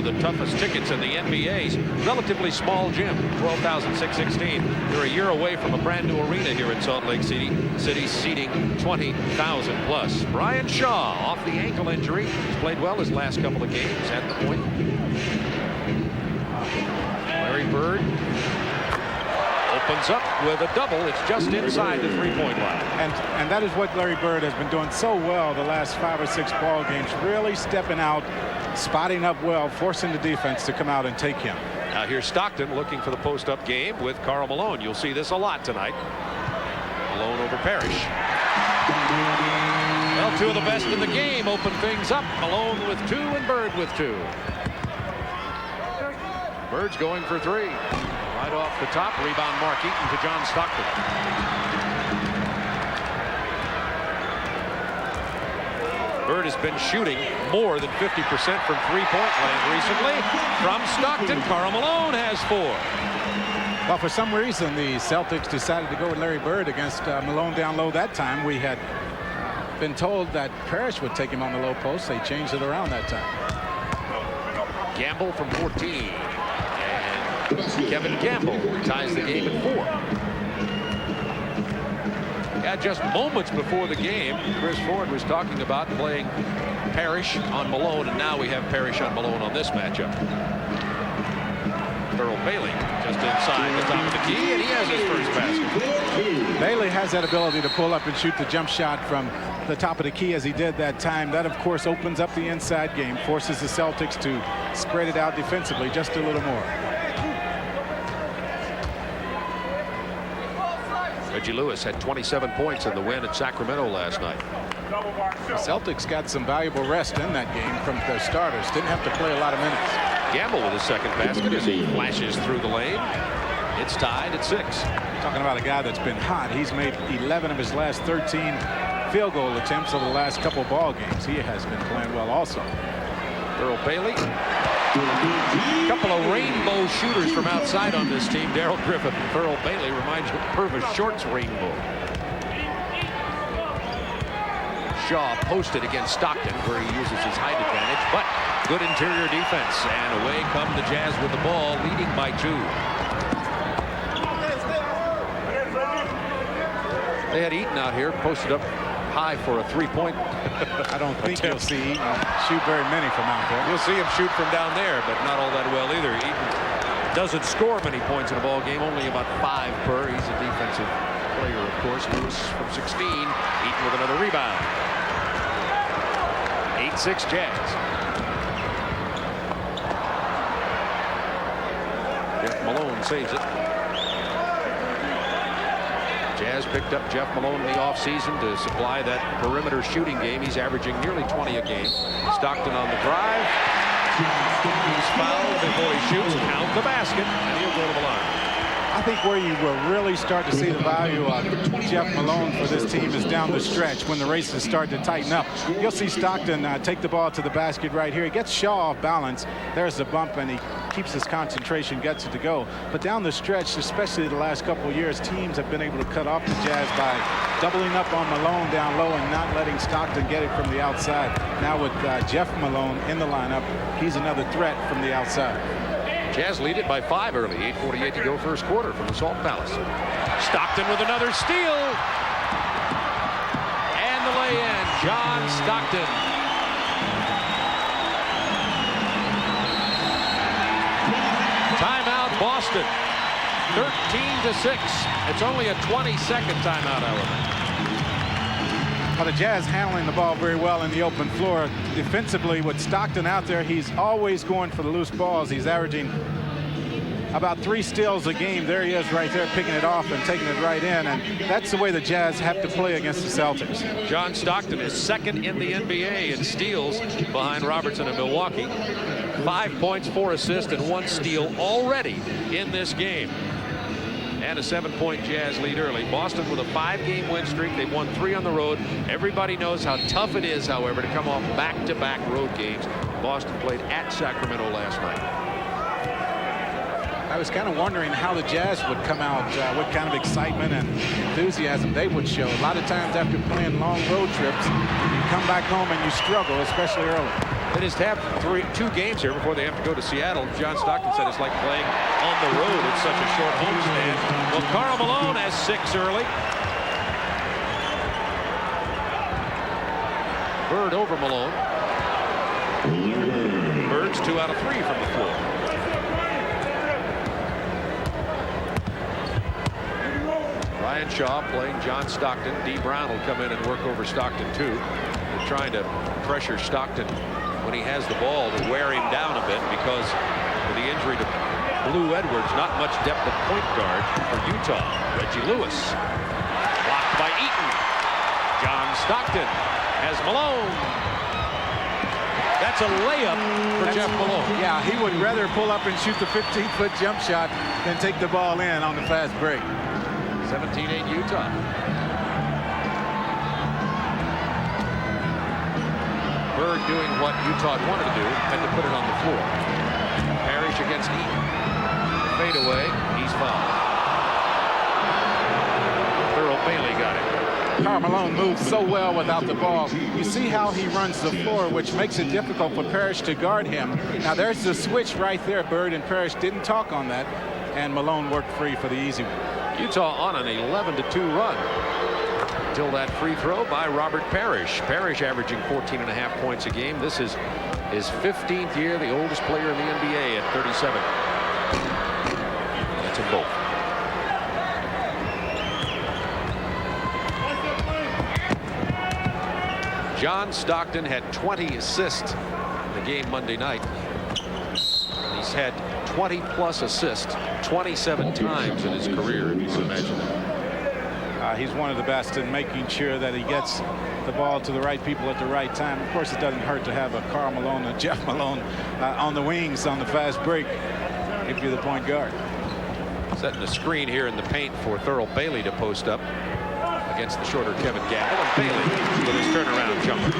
of the toughest tickets in the NBA's relatively small gym, 12,616. They're a year away from a brand new arena here in Salt Lake City, seating 20,000 plus. Brian Shaw off the ankle injury. He's played well his last couple of games at the point. Larry Bird opens up with a double. It's just inside the three-point line. And that is what Larry Bird has been doing so well the last 5 or 6 ball games, really stepping out, spotting up well, forcing the defense to come out and take him. Now here's Stockton looking for the post-up game with Karl Malone. You'll see this a lot tonight. Malone over Parrish. Well, 2 of the best in the game open things up. Malone with 2 and Bird with 2. Bird's going for 3. Right off the top, rebound Mark Eaton to John Stockton. Bird has been shooting more than 50% from three-point land recently. From Stockton, Karl Malone has 4. Well, for some reason, the Celtics decided to go with Larry Bird against Malone down low that time. We had been told that Parrish would take him on the low post. They changed it around that time. Gamble from 14. Kevin Gamble ties the game at 4. Yeah, just moments before the game, Chris Ford was talking about playing Parrish on Malone, and now we have Parrish on Malone on this matchup. Earl Bailey just inside the top of the key, and he has his first basket. Bailey has that ability to pull up and shoot the jump shot from the top of the key as he did that time. That, of course, opens up the inside game, forces the Celtics to spread it out defensively just a little more. Reggie Lewis had 27 points in the win at Sacramento last night. The Celtics got some valuable rest in that game from their starters. Didn't have to play a lot of minutes. Gamble with his second basket as he flashes through the lane. It's tied at 6. Talking about a guy that's been hot. He's made 11 of his last 13 field goal attempts over the last couple ball games. He has been playing well also. Earl Bailey. A couple of rainbow shooters from outside on this team. Darrell Griffith and Earl Bailey reminds me of Purvis Short's rainbow. Shaw posted against Stockton where he uses his height advantage, but good interior defense, and away come the Jazz with the ball, leading by 2. They had Eaton out here, posted up high for a 3-point. I don't think you'll see Eaton shoot very many from out there. You'll see him shoot from down there, but not all that well either. Eaton doesn't score many points in a ball game, only about 5 per. He's a defensive player, of course. Lewis from 16. Eaton with another rebound. 8-6 Jazz. Jeff Malone saves it. Jazz picked up Jeff Malone in the offseason to supply that perimeter shooting game. He's averaging nearly 20 a game. Stockton on the drive. He's fouled before he shoots. Count the basket, and he'll go to the line. I think where you will really start to see the value of Jeff Malone for this team is down the stretch when the races start to tighten up. You'll see Stockton take the ball to the basket right here. He gets Shaw off balance. There's the bump, and he keeps his concentration, gets it to go. But down the stretch, especially the last couple of years, teams have been able to cut off the Jazz by doubling up on Malone down low and not letting Stockton get it from the outside. Now with Jeff Malone in the lineup, he's another threat from the outside. Jazz lead it by 5 early. 8:48 to go first quarter from the Salt Palace. Stockton with another steal. And the lay-in. John Stockton. Timeout Boston. 13-6. It's only a 20-second timeout, however. Well, the Jazz handling the ball very well in the open floor. Defensively, with Stockton out there, he's always going for the loose balls. He's averaging about 3 steals a game. There he is right there, picking it off and taking it right in. And that's the way the Jazz have to play against the Celtics. John Stockton is second in the NBA in steals behind Robertson in Milwaukee. 5 points, 4 assists, and 1 steal already in this game. And a 7-point Jazz lead early. Boston with a 5-game win streak. They've won 3 on the road. Everybody knows how tough it is, however, to come off back-to-back road games. Boston played at Sacramento last night. I was kind of wondering how the Jazz would come out, what kind of excitement and enthusiasm they would show. A lot of times after playing long road trips, you come back home and you struggle, especially early. They just have 2 games here before they have to go to Seattle. John Stockton said it's like playing on the road. It's such a short homestand. Well, Karl Malone has 6 early. Bird over Malone. Bird's 2 out of 3 from the floor. Ryan Shaw playing John Stockton. Dee Brown will come in and work over Stockton too. They're trying to pressure Stockton when he has the ball to wear him down a bit, because with the injury to Blue Edwards, not much depth at point guard for Utah. Reggie Lewis blocked by Eaton. John Stockton has Malone. That's a layup for Jeff Malone. Yeah, he would rather pull up and shoot the 15-foot jump shot than take the ball in on the fast break. 17-8 Utah. Bird doing what Utah wanted to do, had to put it on the floor. Parrish against Eaton. Fade away. He's fouled. Thurl Bailey got it. Karl Malone moves so well without the ball. You see how he runs the floor, which makes it difficult for Parrish to guard him. Now there's the switch right there. Bird and Parrish didn't talk on that, and Malone worked free for the easy one. Utah on an 11-2 run until that free throw by Robert Parrish. Parrish averaging 14.5 points a game. This is his 15th year, the oldest player in the NBA at 37. That's them both. John Stockton had 20 assists in the game Monday night. He's had 20-plus assists 27 times in his career, if you can imagine that. He's one of the best in making sure that he gets the ball to the right people at the right time. Of course, it doesn't hurt to have a Karl Malone and Jeff Malone on the wings on the fast break if you're the point guard. Setting the screen here in the paint for Thurl Bailey to post up against the shorter Kevin Gamble, and Bailey with his turnaround jumper.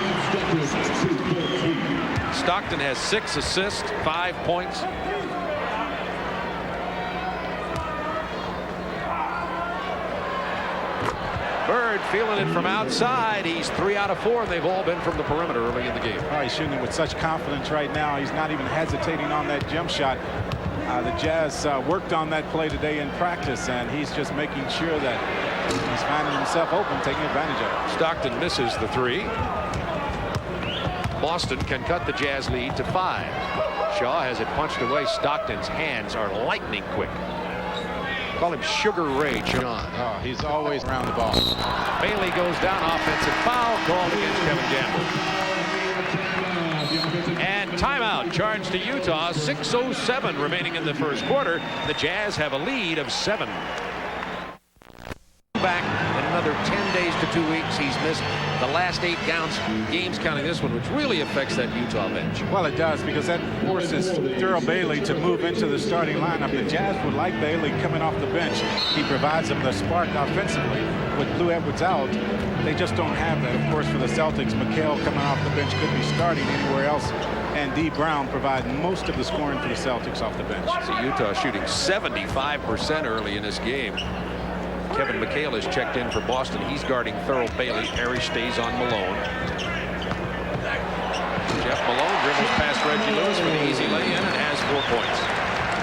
Stockton has 6 assists, 5 points. Bird feeling it from outside. He's 3 out of 4, and they've all been from the perimeter early in the game. Oh, he's shooting with such confidence right now. He's not even hesitating on that jump shot. The Jazz worked on that play today in practice, and he's just making sure that he's finding himself open, taking advantage of it. Stockton misses the 3. Boston can cut the Jazz lead to 5. Shaw has it punched away. Stockton's hands are lightning quick. Call him Sugar Ray John. Oh, he's always around the ball. Bailey goes down. Offensive foul called against Kevin Gamble. And timeout charged to Utah. 6:07 remaining in the first quarter. The Jazz have a lead of 7. Back in another 10 days to 2 weeks. He's missed the last 8 games counting this one, which really affects that Utah bench. Well, it does, because that forces Thurl Bailey to move into the starting lineup. The Jazz would like Bailey coming off the bench. He provides them the spark offensively. With Blue Edwards out, they just don't have that. Of course, for the Celtics, McHale coming off the bench could be starting anywhere else, and Dee Brown provide most of the scoring for the Celtics off the bench. So Utah shooting 75% early in this game. Kevin McHale has checked in for Boston. He's guarding Thurl Bailey. Parrish stays on Malone. Jeff Malone dribbles past Reggie Lewis for the easy lay-in and has 4 points.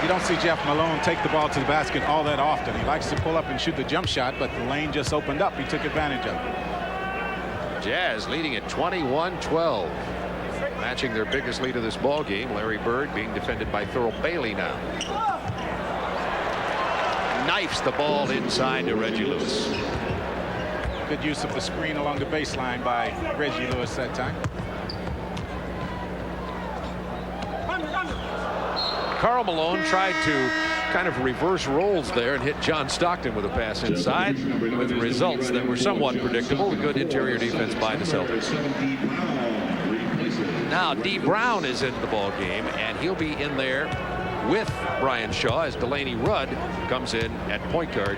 You don't see Jeff Malone take the ball to the basket all that often. He likes to pull up and shoot the jump shot, but the lane just opened up. He took advantage of it. Jazz leading at 21-12. Matching their biggest lead of this ball game. Larry Bird being defended by Thurl Bailey now. Knifes the ball inside to Reggie Lewis. Good use of the screen along the baseline by Reggie Lewis that time. Karl Malone tried to kind of reverse roles there and hit John Stockton with a pass inside, with results that were somewhat predictable. Good interior defense by the Celtics. Now Dee Brown is in the ball game, and he'll be in there with Brian Shaw as Delaney Rudd comes in at point guard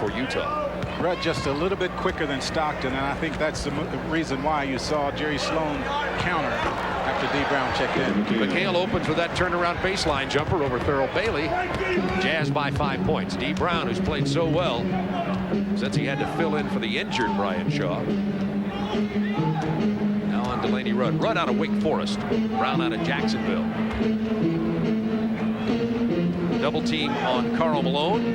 for Utah. Rudd just a little bit quicker than Stockton, and I think that's the reason why you saw Jerry Sloan counter after Dee Brown checked in. McHale opens with that turnaround baseline jumper over Thurl Bailey. Jazz by 5 points. Dee Brown, who's played so well since he had to fill in for the injured Brian Shaw. Now on to Delaney Rudd. Rudd out of Wake Forest. Brown out of Jacksonville. Double team on Karl Malone.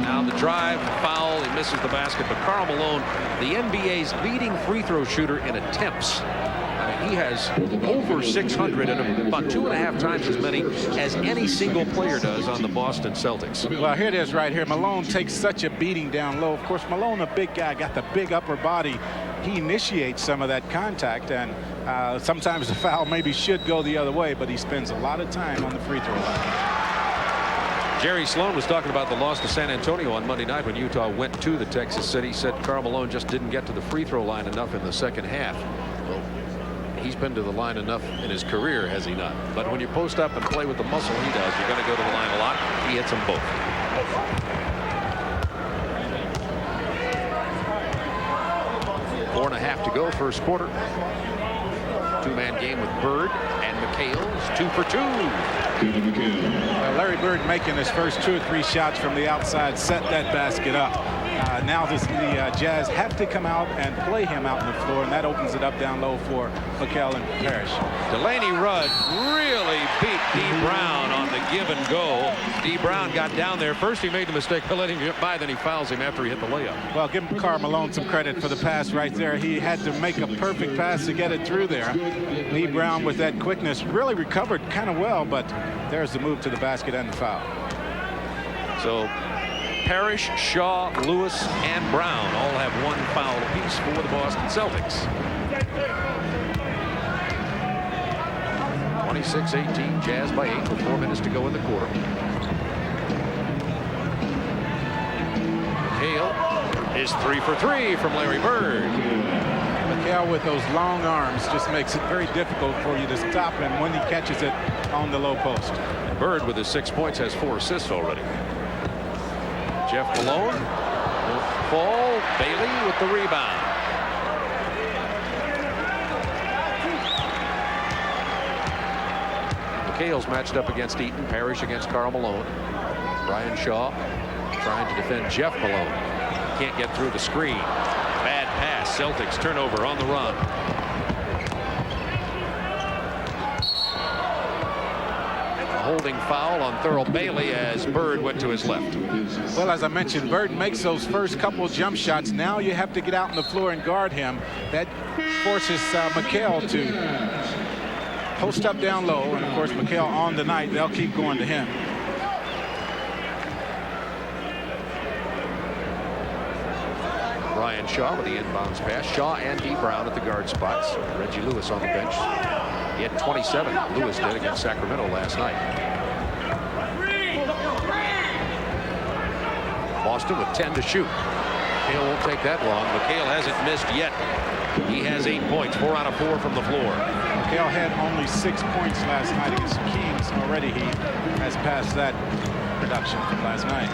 Now the drive, foul, he misses the basket, but Karl Malone, the NBA's leading free throw shooter in attempts. I mean, he has over 600 and about 2.5 times as many as any single player does on the Boston Celtics. Well, here it is right here. Malone takes such a beating down low. Of course, Malone, a big guy, got the big upper body. He initiates some of that contact, and sometimes the foul maybe should go the other way, but he spends a lot of time on the free throw line. Jerry Sloan was talking about the loss to San Antonio on Monday night when Utah went to the Texas City. He said Karl Malone just didn't get to the free throw line enough in the second half. Well, he's been to the line enough in his career, has he not? But when you post up and play with the muscle he does, you're going to go to the line a lot. He hits them both. Four and a half to go, first quarter. Two-man game with Bird and McHale's 2 for 2. Larry Bird making his first 2 or 3 shots from the outside, set that basket up. Now the Jazz have to come out and play him out on the floor, and that opens it up down low for McHale and Parrish. Delaney Rudd really beat D. Brown on the give and go. D. Brown got down there. First he made the mistake of letting him get by, then he fouls him after he hit the layup. Well, give Karl Malone some credit for the pass right there. He had to make a perfect pass to get it through there. D. Brown with that quickness really recovered kind of well, but there's the move to the basket and the foul. So Parrish, Shaw, Lewis, and Brown all have 1 foul apiece for the Boston Celtics. 26-18, Jazz by 8 with 4 minutes to go in the quarter. McHale is 3 for 3 from Larry Bird. McHale with those long arms just makes it very difficult for you to stop him when he catches it on the low post. And Bird with his 6 points has 4 assists already. Jeff Malone will fall. Bailey with the rebound. McHale's matched up against Eaton. Parrish against Karl Malone. Brian Shaw trying to defend Jeff Malone. Can't get through the screen. Bad pass. Celtics turnover on the run. Holding foul on Thurl Bailey as Bird went to his left. Well, as I mentioned, Bird makes those first couple jump shots. Now you have to get out on the floor and guard him. That forces McHale to post up down low, and of course McHale on the night, they'll keep going to him. Brian Shaw with the inbounds pass. Shaw and D. Brown at the guard spots. Reggie Lewis on the bench. He had 27. Lewis did against Sacramento last night. Boston with 10 to shoot. McHale won't take that long. McHale hasn't missed yet. He has 8 points, 4 out of 4 from the floor. McHale had only 6 points last night against the Kings. Already he has passed that production from last night.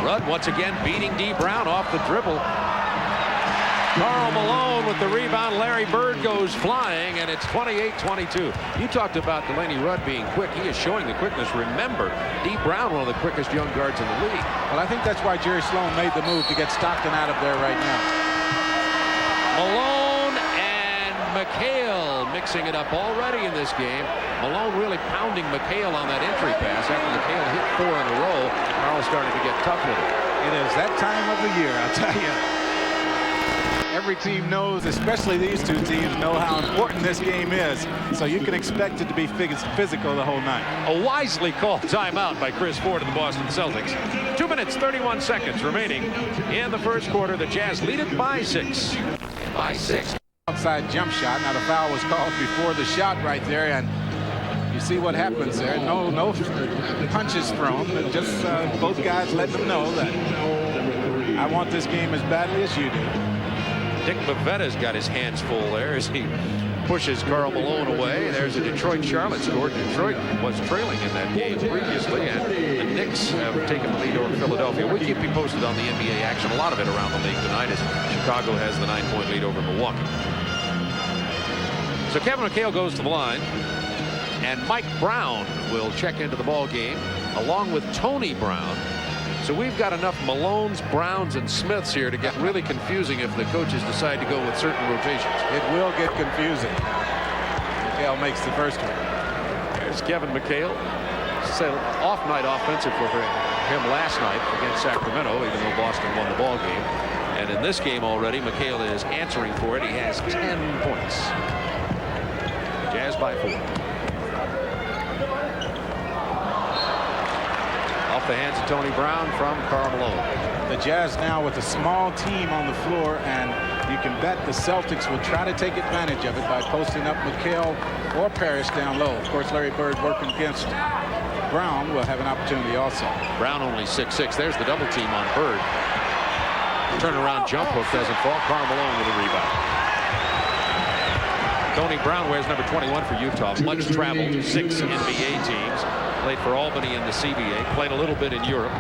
Rudd once again beating D. Brown off the dribble. Karl Malone with the rebound. Larry Bird goes flying, and it's 28-22. You talked about Delaney Rudd being quick. He is showing the quickness. Remember, D. Brown, one of the quickest young guards in the league. Well, I think that's why Jerry Sloan made the move to get Stockton out of there right now. Malone and McHale mixing it up already in this game. Malone really pounding McHale on that entry pass. After McHale hit 4 in a row, Karl's starting to get tough with it. It is that time of the year, I'll tell you. Every team knows, especially these two teams, know how important this game is. So you can expect it to be physical the whole night. A wisely called timeout by Chris Ford of the Boston Celtics. 2 minutes, 31 seconds remaining in the first quarter. The Jazz lead it by 6. By 6. Outside jump shot. Now the foul was called before the shot right there, and you see what happens there. No punches thrown, but just both guys letting them know that I want this game as badly as you do. Dick Bavetta's got his hands full there as he pushes Karl Malone away. There's a Detroit-Charlotte score. Detroit was trailing in that game previously, and the Knicks have taken the lead over Philadelphia. We'll keep you posted on the NBA action, a lot of it around the league tonight, as Chicago has the 9-point lead over Milwaukee. So Kevin McHale goes to the line, and Mike Brown will check into the ball game along with Tony Brown. So we've got enough Malones, Browns, and Smiths here to get really confusing if the coaches decide to go with certain rotations. It will get confusing. McHale makes the first one. There's Kevin McHale. It's an off night offensive for him last night against Sacramento, even though Boston won the ball game. And in this game already, McHale is answering for it. He has 10 points. Jazz by 4. Off the hands of Tony Brown from Karl Malone. The Jazz now with a small team on the floor, and you can bet the Celtics will try to take advantage of it by posting up McHale or Parrish down low. Of course, Larry Bird working against Brown will have an opportunity also. Brown only 6'6". There's the double team on Bird. Turnaround jump hook doesn't fall. Karl Malone with a rebound. Tony Brown wears number 21 for Utah. Much traveled, 6 NBA teams. Played for Albany in the CBA. Played a little bit in Europe.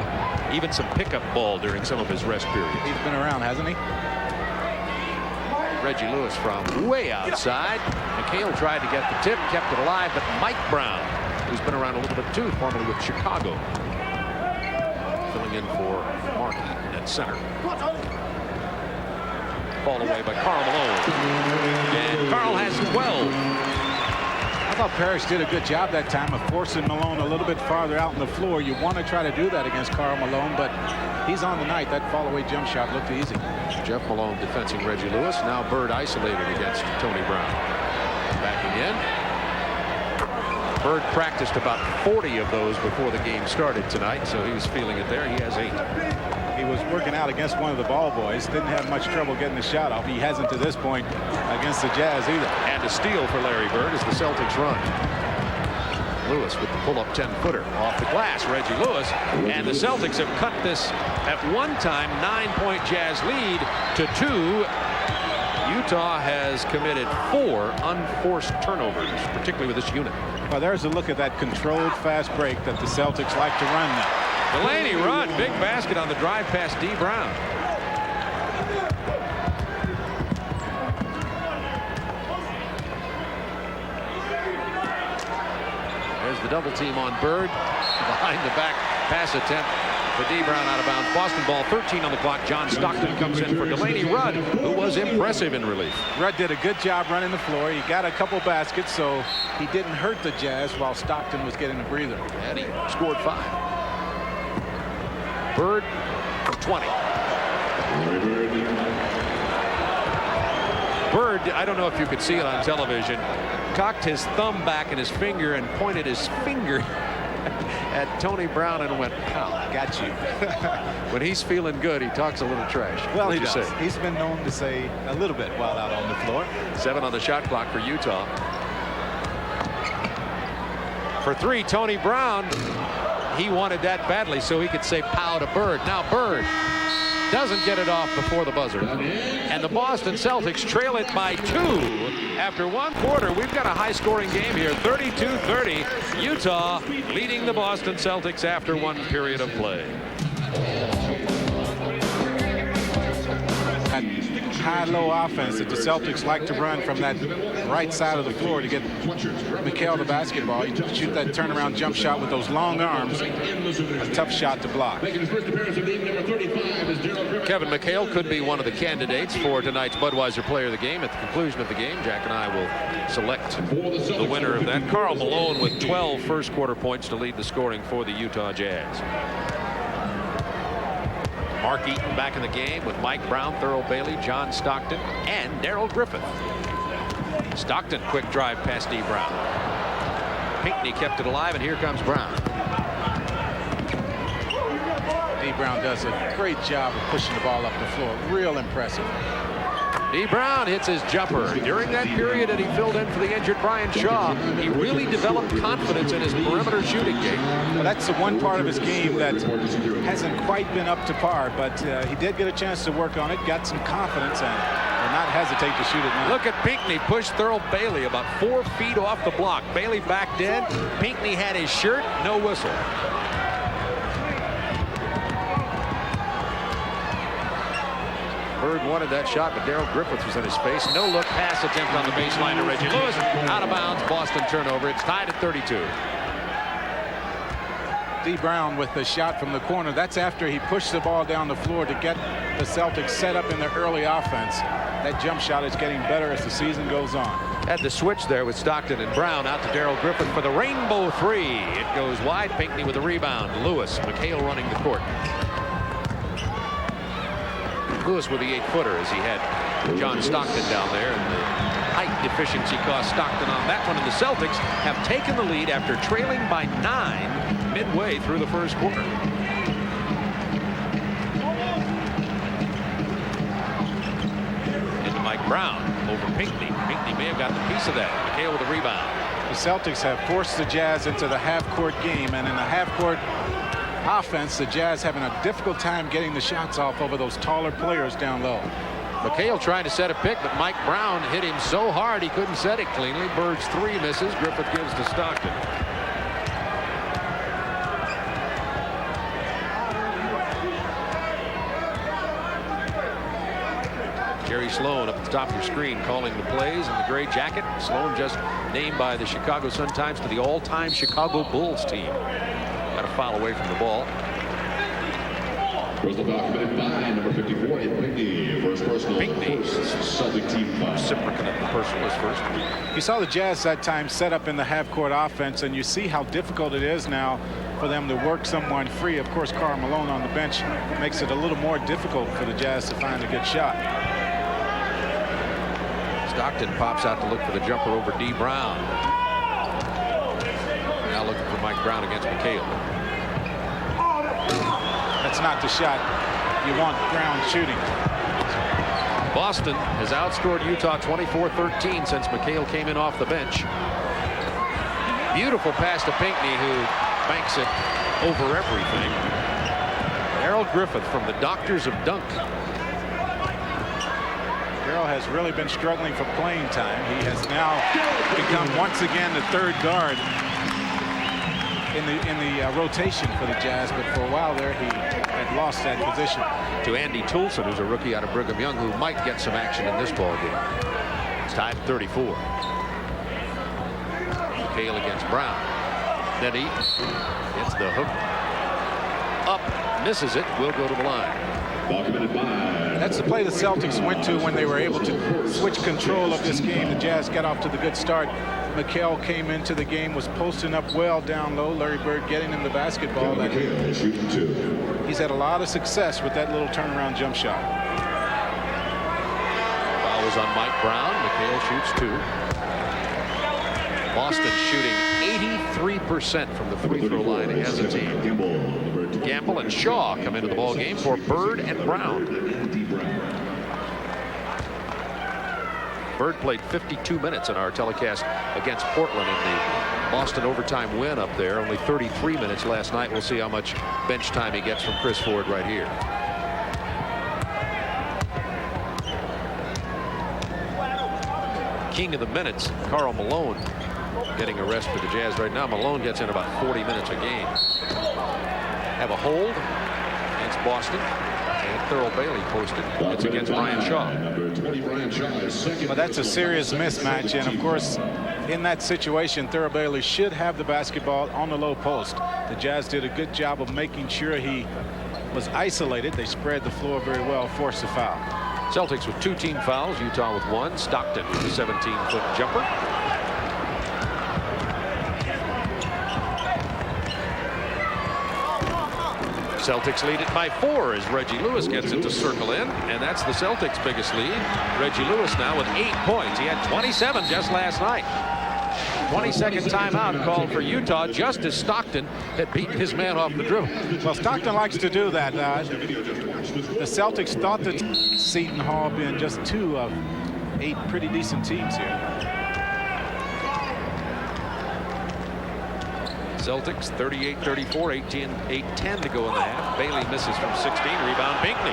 Even some pickup ball during some of his rest periods. He's been around, hasn't he? Reggie Lewis from way outside. McHale tried to get the tip, kept it alive, but Mike Brown, who's been around a little bit too, formerly with Chicago, filling in for Markey at center. Ball away by Karl Malone. And Karl has 12. I thought Parrish did a good job that time of forcing Malone a little bit farther out on the floor. You want to try to do that against Karl Malone, but he's on the night. That fall-away jump shot looked easy. Jeff Malone defending Reggie Lewis. Now Bird isolated against Tony Brown. Backing in. Bird practiced about 40 of those before the game started tonight, so he was feeling it there. He has 8. He was working out against one of the ball boys. Didn't have much trouble getting the shot off. He hasn't to this point against the Jazz either. And a steal for Larry Bird as the Celtics run. Lewis with the pull-up 10-footer off the glass. Reggie Lewis. And the Celtics have cut this at one time 9-point Jazz lead to 2. Utah has committed 4 unforced turnovers, particularly with this unit. Well, there's a look at that controlled fast break that the Celtics like to run now. Delaney run, big basket on the drive past D. Brown. There's the double team on Bird. Behind the back pass attempt for D. Brown out of bounds. Boston ball, 13 on the clock. John Stockton comes in for Delaney Rudd, who was impressive in relief. Rudd did a good job running the floor. He got a couple baskets, so he didn't hurt the Jazz while Stockton was getting a breather. And he scored 5. Bird for 20. Bird, I don't know if you could see it on television, cocked his thumb back and his finger and pointed his finger at Tony Brown and went, pow. Got you. When he's feeling good, he talks a little trash. Well, What'd he you does. say? He's been known to say a little bit while out on the floor. 7 on the shot clock for Utah. For 3, Tony Brown. He wanted that badly so he could say pow to Bird. Now Bird doesn't get it off before the buzzer. And the Boston Celtics trail it by 2 after 1 quarter. We've got a high-scoring game here, 32-30. Utah leading the Boston Celtics after 1 period of play. That high-low offense that the Celtics like to run from that right side of the floor to get McHale the basketball. You shoot that turnaround jump shot with those long arms. A tough shot to block. Kevin McHale could be one of the candidates for tonight's Budweiser Player of the Game. At the conclusion of the game, Jack and I will select the winner of that. Karl Malone with 12 first-quarter points to lead the scoring for the Utah Jazz. Mark Eaton back in the game with Mike Brown, Thurl Bailey, John Stockton, and Darrell Griffith. Stockton, quick drive past D. Brown. Pinckney kept it alive, and here comes Brown. D. Brown does a great job of pushing the ball up the floor. Real impressive. D. Brown hits his jumper. During that period that he filled in for the injured Brian Shaw, he really developed confidence in his perimeter shooting game. Well, that's the one part of his game that hasn't quite been up to par, but he did get a chance to work on it, got some confidence, and will not hesitate to shoot it now. Look at Pinckney push Thurl Bailey about 4 feet off the block. Bailey backed in. Pinckney had his shirt, no whistle. Bird wanted that shot, but Darrell Griffith was in his face. No look pass attempt on the baseline to Reggie Lewis. Out of bounds, Boston turnover. It's tied at 32. D. Brown with the shot from the corner. That's after he pushed the ball down the floor to get the Celtics set up in the early offense. That jump shot is getting better as the season goes on. Had the switch there with Stockton and Brown. Out to Darrell Griffith for the rainbow three. It goes wide. Pinckney with the rebound. Lewis. McHale running the court. Lewis with the 8-footer as he had John Stockton down there. And the height deficiency cost Stockton on that one. And the Celtics have taken the lead after trailing by 9 midway through the first quarter. Into Mike Brown over Pinckney. Pinckney may have got the piece of that. McHale with the rebound. The Celtics have forced the Jazz into the half-court game, and in the half-court offense, the Jazz having a difficult time getting the shots off over those taller players down low. McHale trying to set a pick, but Mike Brown hit him so hard he couldn't set it cleanly. Bird's three misses. Griffith gives to Stockton. Gary Sloan up at the top of your screen calling the plays in the gray jacket. Sloan just named by the Chicago Sun-Times to the all-time Chicago Bulls team. Got a foul away from the ball. Personal foul committed by number 54, Pinckney. First personal. Pinckney. Celtic team foul. Reciprocant of the personal is first. You saw the Jazz that time set up in the half-court offense, and you see how difficult it is now for them to work someone free. Of course, Karl Malone on the bench makes it a little more difficult for the Jazz to find a good shot. Stockton pops out to look for the jumper over D. Brown. Now looking for Mike Brown against McHale. That's not the shot you want Brown shooting. Boston has outscored Utah 24-13 since McHale came in off the bench. Beautiful pass to Pinckney, who banks it over everything. Darrell Griffith from the Doctors of Dunk. Darrell has really been struggling for playing time. He has now become once again the third guard in the rotation for the Jazz, but for a while there he had lost that position to Andy Toulson, who's a rookie out of Brigham Young, who might get some action in this ball game. It's tied at 34. McHale against Brown. Then he hits the hook up, misses it, will go to the line. That's the play the Celtics went to when they were able to switch control of this game. The Jazz got off to the good start. McHale came into the game, was posting up well down low. Larry Bird getting him the basketball. He's had a lot of success with that little turnaround jump shot. Foul was on Mike Brown. McHale shoots two. Boston shooting 83% from the free throw line as a team. Gamble and Shaw come into the ball game for Bird and Brown. Bird played 52 minutes in our telecast against Portland in the Boston overtime win up there. Only 33 minutes last night. We'll see how much bench time he gets from Chris Ford right here. King of the minutes, Karl Malone, getting a rest for the Jazz right now. Malone gets in about 40 minutes a game. Have a hold against Boston. And Thurl Bailey posted. It's against Brian Shaw. Well, that's a serious mismatch, and of course, in that situation, Thurl Bailey should have the basketball on the low post. The Jazz did a good job of making sure he was isolated. They spread the floor very well, forced the foul. Celtics with 2 team fouls, Utah with 1. Stockton with a 17-foot jumper. Celtics lead it by 4 as Reggie Lewis gets it to circle in, and that's the Celtics' biggest lead. Reggie Lewis now with 8 points. He had 27 just last night. 22nd timeout called for Utah just as Stockton had beaten his man off the dribble. Well, Stockton likes to do that. The Celtics thought that Seton Hall being just 2 of 8 pretty decent teams here. Celtics 38-34, 8-10 to go in the half. Bailey misses from 16. Rebound Pinckney.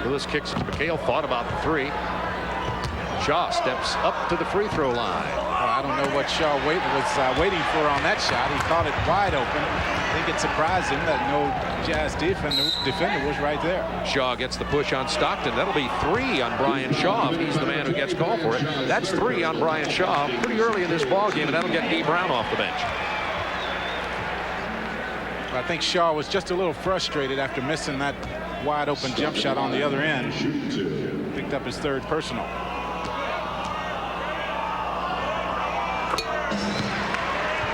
Lewis kicks it to McHale. Thought about the 3. Shaw steps up to the free throw line. Well, I I don't know what Shaw was waiting for on that shot. He caught it wide open. I think it surprised him that no Jazz defender was right there. Shaw gets the push on Stockton. That'll be 3 on Brian Shaw if he's the man who gets called for it. That's 3 on Brian Shaw pretty early in this ball game, and that'll get D. Brown off the bench. I think Shaw was just a little frustrated after missing that wide open jump shot on the other end. Picked up his 3rd personal.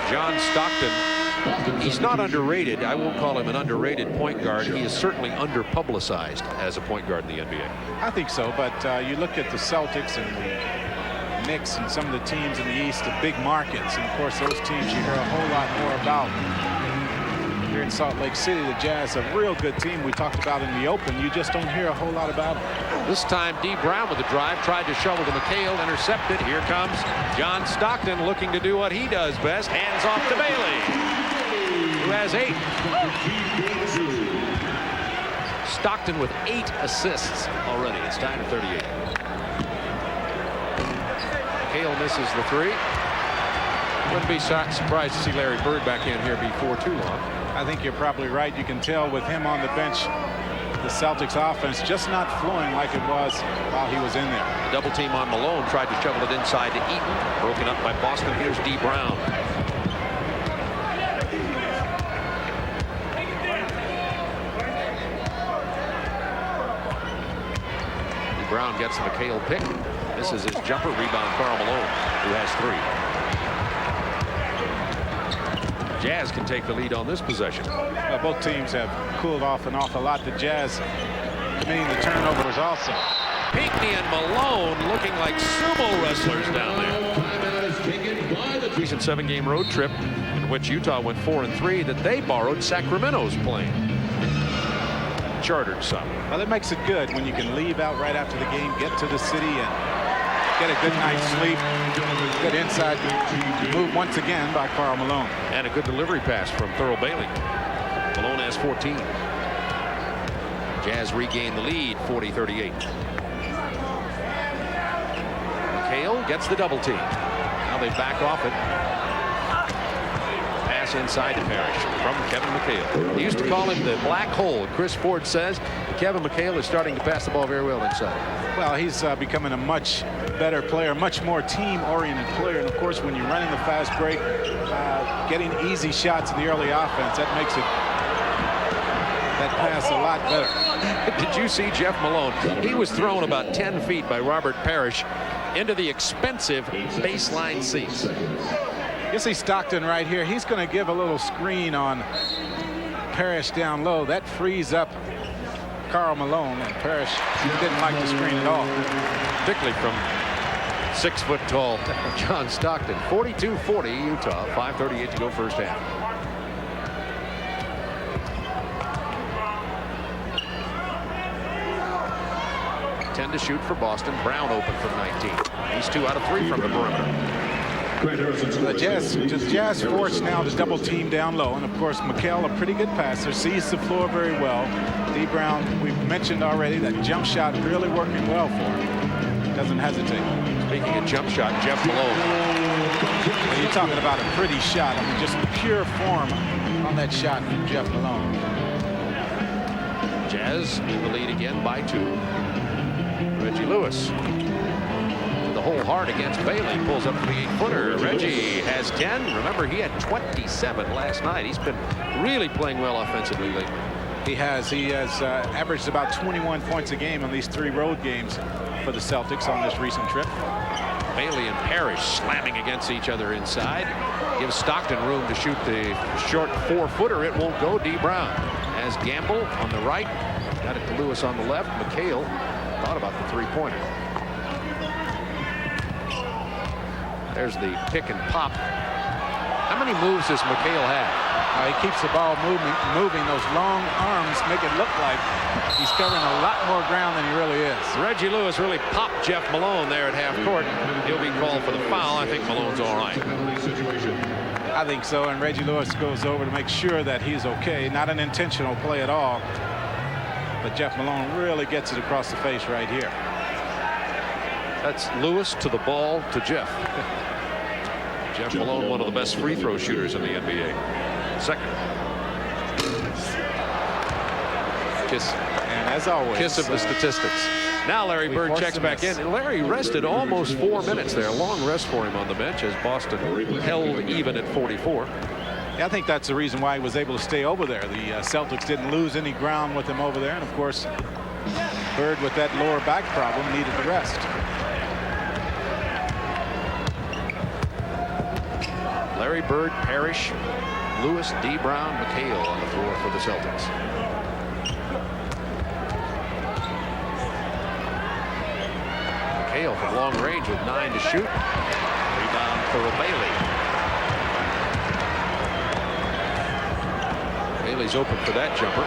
John Stockton, he's not underrated. I won't call him an underrated point guard. He is certainly underpublicized as a point guard in the NBA. I think so, but you look at the Celtics and the Knicks and some of the teams in the East, the big markets, and of course those teams you hear a whole lot more about. Here in Salt Lake City, the Jazz, a real good team we talked about in the open. You just don't hear a whole lot about them. This time D. Brown with the drive, tried to shovel to McHale, intercepted. Here comes John Stockton looking to do what he does best. Hands off to Bailey, who has 8. Stockton with 8 assists already. It's tied at 38. McHale misses the 3. Wouldn't be surprised to see Larry Bird back in here before too long. I think you're probably right. You can tell with him on the bench, the Celtics offense just not flowing like it was while he was in there. The double team on Malone, tried to shovel it inside to Eaton. Broken up by Boston. Here's D. Brown. D. Brown gets the McHale pick. This is his jumper. Rebound Karl Malone, who has 3. Jazz can take the lead on this possession. Well, both teams have cooled off an awful lot. The Jazz committing the turnovers also. Pinckney and Malone looking like sumo wrestlers down there. Recent 7-game road trip in which Utah went 4-3 that they borrowed Sacramento's plane. Chartered some. Well, it makes it good when you can leave out right after the game, get to the city, and get a good night's sleep. Good inside move once again by Karl Malone. And a good delivery pass from Thurl Bailey. Malone has 14. Jazz regain the lead, 40-38. McHale gets the double team. Now they back off it. Pass inside to Parrish from Kevin McHale. They used to call him the black hole. Chris Ford says Kevin McHale is starting to pass the ball very well inside. Well, he's becoming a much better player, much more team-oriented player. And of course, when you're running the fast break, getting easy shots in the early offense, that makes that pass a lot better. Did you see Jeff Malone? He was thrown about 10 feet by Robert Parrish into the expensive baseline seats. You see Stockton right here. He's going to give a little screen on Parrish down low. That frees up Karl Malone, and Parrish didn't like the screen at all. Particularly from 6-foot-tall John Stockton. 42-40 Utah. 5:38 to go first half. Ten to shoot for Boston. Brown open from 19. He's 2 out of 3 from the perimeter. The Jazz forced now to double team down low, and of course McHale, a pretty good passer, sees the floor very well. D. Brown, we've mentioned already that jump shot really working well for him. Doesn't hesitate. Speaking of jump shot, Jeff Malone. Well, you're talking about a pretty shot. I mean, just pure form on that shot from Jeff Malone. Jazz in the lead again by 2. Reggie Lewis. The whole hard against Bailey, pulls up for the 8-footer. Reggie has 10. Remember, he had 27 last night. He's been really playing well offensively lately. He has averaged about 21 points a game on these 3 road games for the Celtics on this recent trip. Bailey and Parrish slamming against each other inside. Gives Stockton room to shoot the short 4-footer. It won't go. D. Brown has Gamble on the right. Got it to Lewis on the left. McHale thought about the 3-pointer. There's the pick and pop. How many moves does McHale have? He keeps the ball moving. Those long arms make it look like he's covering a lot more ground than he really is. Reggie Lewis really popped Jeff Malone there at half court. He'll be called for the foul. I think Malone's all right. I think so, and Reggie Lewis goes over to make sure that he's okay. Not an intentional play at all, but Jeff Malone really gets it across the face right here. That's Lewis to the ball to Jeff. Jeff Malone, one of the best free throw shooters in the NBA. Second. Kiss. And as always, kiss of the statistics. Now Larry Bird checks back in. And Larry rested almost 4 minutes there. A long rest for him on the bench as Boston held even at 44. Yeah, I think that's the reason why he was able to stay over there. The Celtics didn't lose any ground with him over there. And of course, Bird with that lower back problem needed the rest. Larry Bird, Parrish, Lewis, D. Brown, McHale on the floor for the Celtics. McHale from long range with 9 to shoot. Rebound for Bailey. Bailey's open for that jumper.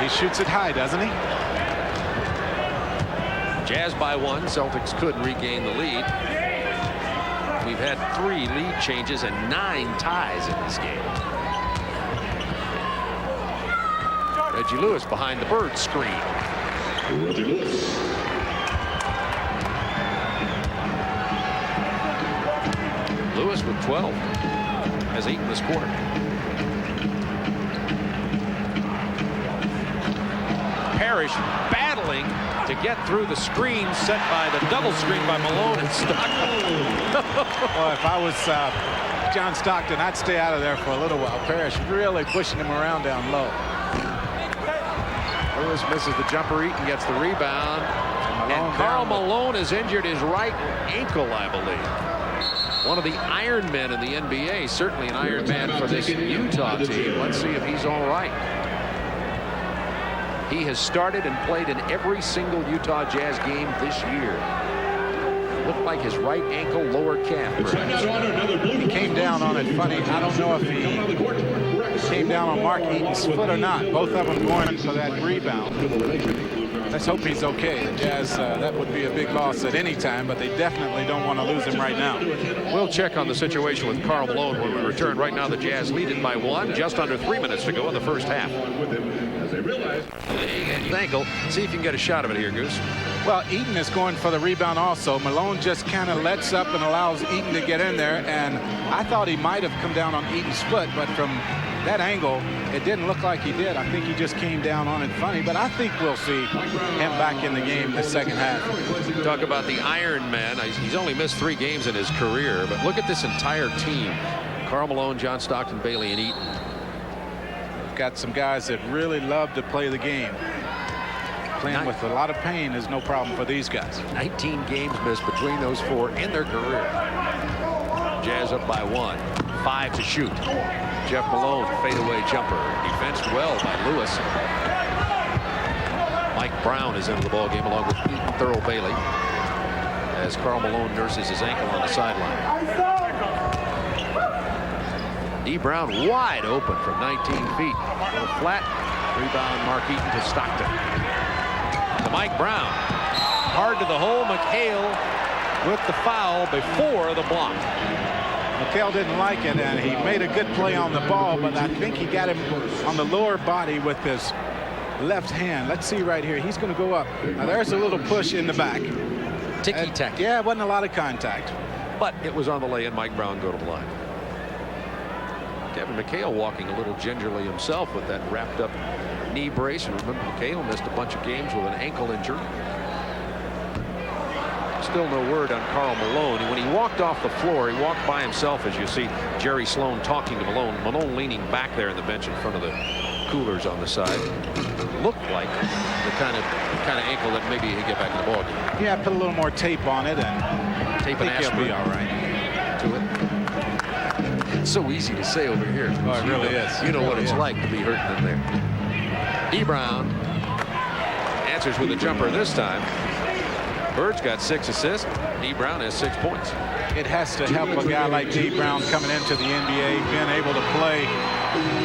He shoots it high, doesn't he? Jazz by 1. Celtics could regain the lead. We've had 3 lead changes and 9 ties in this game. Reggie Lewis behind the Bird screen. Reggie Lewis. Lewis with 12. Has 8 in this quarter. Parrish battling to get through the screen set by the double screen by Malone and Stockton. Well, if I was John Stockton, I'd stay out of there for a little while. Parrish really pushing him around down low. Lewis misses the jumper. Eaton gets the rebound. And Karl Malone has injured his right ankle, I believe. One of the Iron Men in the NBA, certainly an Iron Man for this Utah team. Let's see if he's all right. He has started and played in every single Utah Jazz game this year. Looked like his right ankle, lower calf. He came down on it funny. I don't know if he came down on Mark Eaton's foot or not. Both of them going for that rebound. Let's hope he's okay. The Jazz, that would be a big loss at any time, but they definitely don't want to lose him right now. We'll check on the situation with Karl Malone when we return. Right now, the Jazz lead it by 1. Just under 3 minutes to go in the first half. Ankle. See if you can get a shot of it here, Goose. Well, Eaton is going for the rebound also. Malone just kind of lets up and allows Eaton to get in there. And I thought he might have come down on Eaton's foot, but from that angle, it didn't look like he did. I think he just came down on it funny, but I think we'll see him back in the game the second half. Talk about the Iron Man. He's only missed 3 games in his career, but look at this entire team. Karl Malone, John Stockton, Bailey, and Eaton. Got some guys that really love to play the game. Playing with a lot of pain is no problem for these guys. 19 games missed between those 4 in their career. Jazz up by 1. 5 to shoot. Jeff Malone, fadeaway jumper. Defensed well by Lewis. Mike Brown is into the ball game along with Eaton, Thurl, Bailey, as Karl Malone nurses his ankle on the sideline. D. Brown wide open from 19 feet. A little flat. Rebound, Mark Eaton to Stockton. To Mike Brown. Hard to the hole. McHale with the foul before the block. McHale didn't like it, and he made a good play on the ball, but I think he got him on the lower body with his left hand. Let's see right here. He's going to go up. Now, there's a little push in the back. Ticky-tacky. Yeah, it wasn't a lot of contact. But it was on the lay-in. Mike Brown go to the line. Kevin McHale walking a little gingerly himself with that wrapped up knee brace. And remember, McHale missed a bunch of games with an ankle injury. Still no word on Karl Malone. When he walked off the floor, he walked by himself, as you see Jerry Sloan talking to Malone. Malone leaning back there in the bench in front of the coolers on the side. Looked like the kind of ankle that maybe he'd get back in the ball game. Yeah, put a little more tape on it, and tape I think he'll be all right. To it. It's so easy to say over here. Oh, it really is. You know what it's like to be hurting in there. D. Brown answers with a jumper this time. Bird's got 6 assists. D. Brown has 6 points. It has to help a guy like D. Brown coming into the NBA, being able to play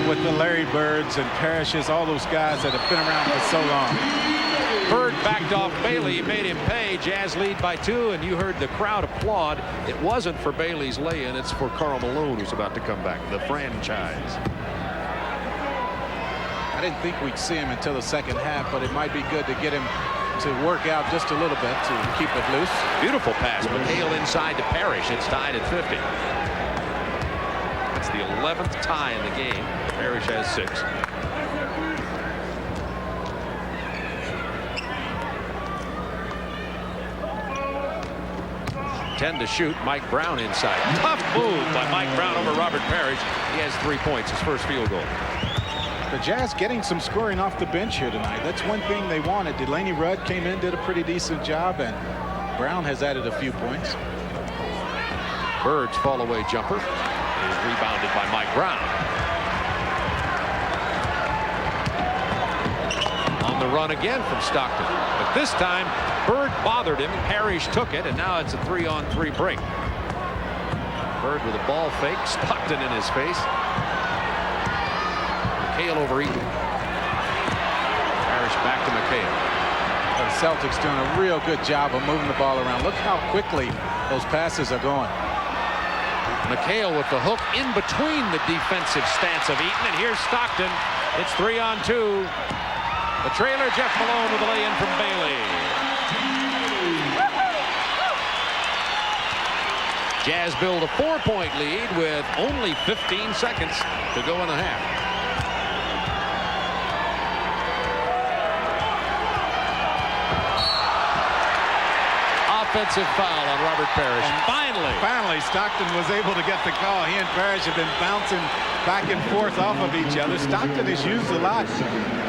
with the Larry Birds and Parishes, all those guys that have been around for so long. Bird backed off Bailey, made him pay. Jazz lead by 2, and you heard the crowd applaud. It wasn't for Bailey's lay-in, it's for Karl Malone, who's about to come back, the franchise. I didn't think we'd see him until the second half, but it might be good to get him to work out just a little bit to keep it loose. Beautiful pass. McHale inside to Parrish. It's tied at 50. It's the 11th tie in the game. Parrish has 6. Ten to shoot. Mike Brown inside. Tough move by Mike Brown over Robert Parrish. He has 3 points. His first field goal. The Jazz getting some scoring off the bench here tonight. That's one thing they wanted. Delaney Rudd came in, did a pretty decent job, and Brown has added a few points. Bird's fall-away jumper is rebounded by Mike Brown. On the run again from Stockton. But this time, Bird bothered him. Parrish took it, and now it's a 3-on-3 break. Bird with a ball fake. Stockton in his face. McHale over Eaton. Parrish back to McHale. The Celtics doing a real good job of moving the ball around. Look how quickly those passes are going. McHale with the hook in between the defensive stance of Eaton, and here's Stockton. It's 3-on-2. The trailer, Jeff Malone with a lay-in from Bailey. Jazz build a 4-point lead with only 15 seconds to go in the half. Offensive foul on Robert Parrish. Finally, Stockton was able to get the call. He and Parrish have been bouncing back and forth off of each other. Stockton is used a lot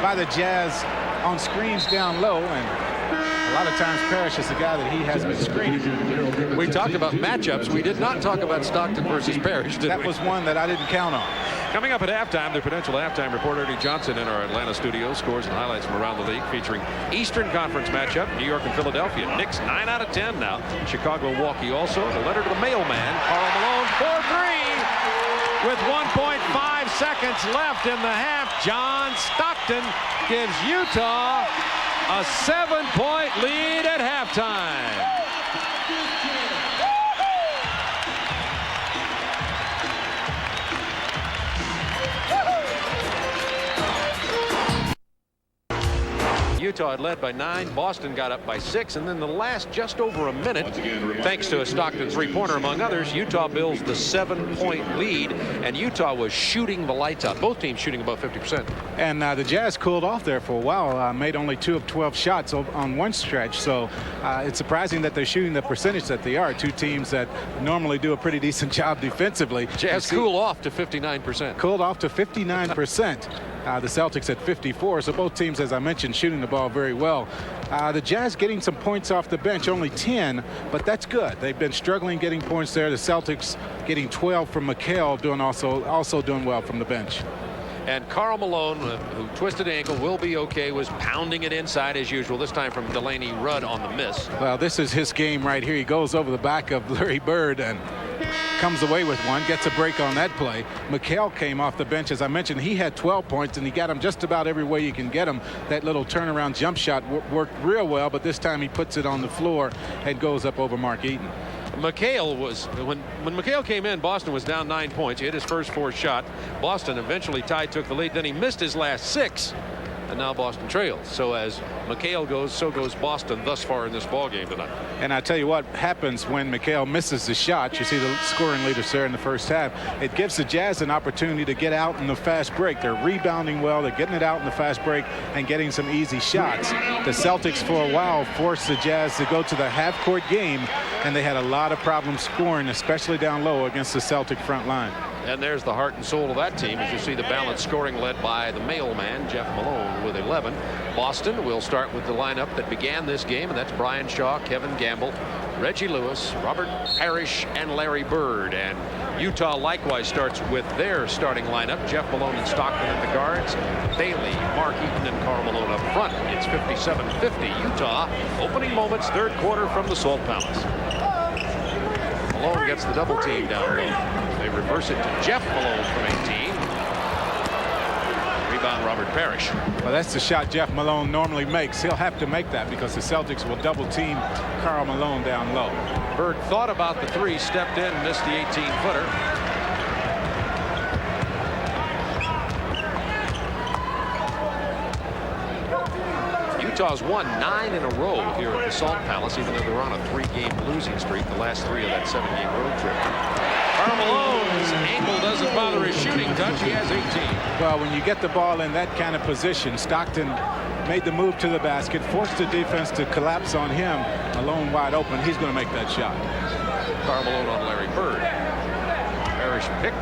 by the Jazz on screens down low, and a lot of times Parrish is the guy that he has been screening. We talked about matchups. We did not talk about Stockton versus Parrish, did we? That was one that I didn't count on. Coming up at halftime, the potential halftime reporter Ernie Johnson in our Atlanta studio. Scores and highlights from around the league featuring Eastern Conference matchup, New York and Philadelphia. Knicks 9 out of 10 now. Chicago, Milwaukee also. The letter to the mailman, Karl Malone, 4-3 with 1.5 seconds left in the half. John Stockton gives Utah a 7-point lead at halftime. Utah had led by 9. Boston got up by 6, and then the last just over a minute, thanks to a Stockton three-pointer among others, Utah builds the 7-point lead, and Utah was shooting the lights out. Both teams shooting above 50%. And the Jazz cooled off there for a while. Made only 2 of 12 shots on one stretch, so it's surprising that they're shooting the percentage that they are. Two teams that normally do a pretty decent job defensively. Jazz cool off to 59%. Cooled off to 59%. The Celtics at 54, so both teams, as I mentioned, shooting the ball very well. The Jazz getting some points off the bench, only 10, but that's good. They've been struggling getting points there. The Celtics getting 12 from McHale, doing also doing well from the bench. And Karl Malone, who twisted ankle, will be okay, was pounding it inside as usual, this time from Delaney Rudd on the miss. Well, this is his game right here. He goes over the back of Larry Bird and comes away with one, gets a break on that play. McHale came off the bench. As I mentioned, he had 12 points, and he got him just about every way you can get him. That little turnaround jump shot worked real well, but this time he puts it on the floor and goes up over Mark Eaton. McHale was, when McHale came in, Boston was down 9 points. He hit his first 4 shot. Boston eventually tied, took the lead. Then he missed his last 6. And now Boston trails. So as McHale goes, so goes Boston thus far in this ball game tonight. And I tell you what happens when McHale misses the shot. You see the scoring leaders there in the first half. It gives the Jazz an opportunity to get out in the fast break. They're rebounding well. They're getting it out in the fast break and getting some easy shots. The Celtics for a while forced the Jazz to go to the half-court game, and they had a lot of problems scoring, especially down low against the Celtic front line. And there's the heart and soul of that team, as you see the balanced scoring led by the mailman, Jeff Malone, with 11. Boston will start with the lineup that began this game, and that's Brian Shaw, Kevin Gamble, Reggie Lewis, Robert Parrish, and Larry Bird. And Utah likewise starts with their starting lineup, Jeff Malone and Stockton in the guards, Bailey, Mark Eaton, and Karl Malone up front. It's 57-50. Utah opening moments, third quarter from the Salt Palace. Malone gets the double team down low. They reverse it to Jeff Malone from 18. Rebound Robert Parrish. Well, that's the shot Jeff Malone normally makes. He'll have to make that because the Celtics will double team Karl Malone down low. Bird thought about the 3, stepped in, missed the 18-footer. Utah's won 9 in a row here at the Salt Palace, even though they're on a 3-game losing streak, the last 3 of that 7-game road trip. Karl Malone's ankle doesn't bother his shooting touch. He has 18. Well, when you get the ball in that kind of position, Stockton made the move to the basket, forced the defense to collapse on him. Malone wide open. He's going to make that shot. Karl Malone on Larry Bird. Parrish pick.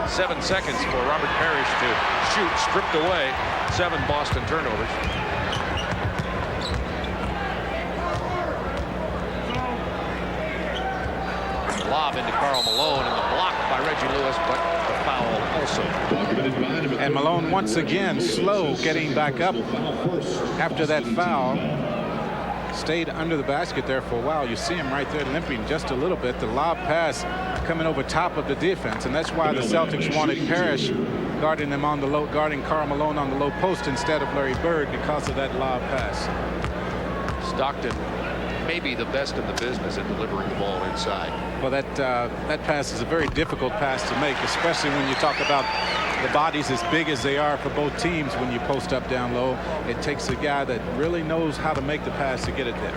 7 seconds for Robert Parrish to shoot, stripped away. 7 Boston turnovers. Lob into Karl Malone and the block by Reggie Lewis, but the foul also. And Malone once again slow getting back up after that foul. Stayed under the basket there for a while. You see him right there limping just a little bit. The lob pass coming over top of the defense, and that's why the Celtics wanted Parrish guarding them on the low, guarding Karl Malone on the low post instead of Larry Bird because of that lob pass. Stockton may be the best in the business at delivering the ball inside. Well, that pass is a very difficult pass to make, especially when you talk about the bodies as big as they are for both teams. When you post up down low, it takes a guy that really knows how to make the pass to get it there.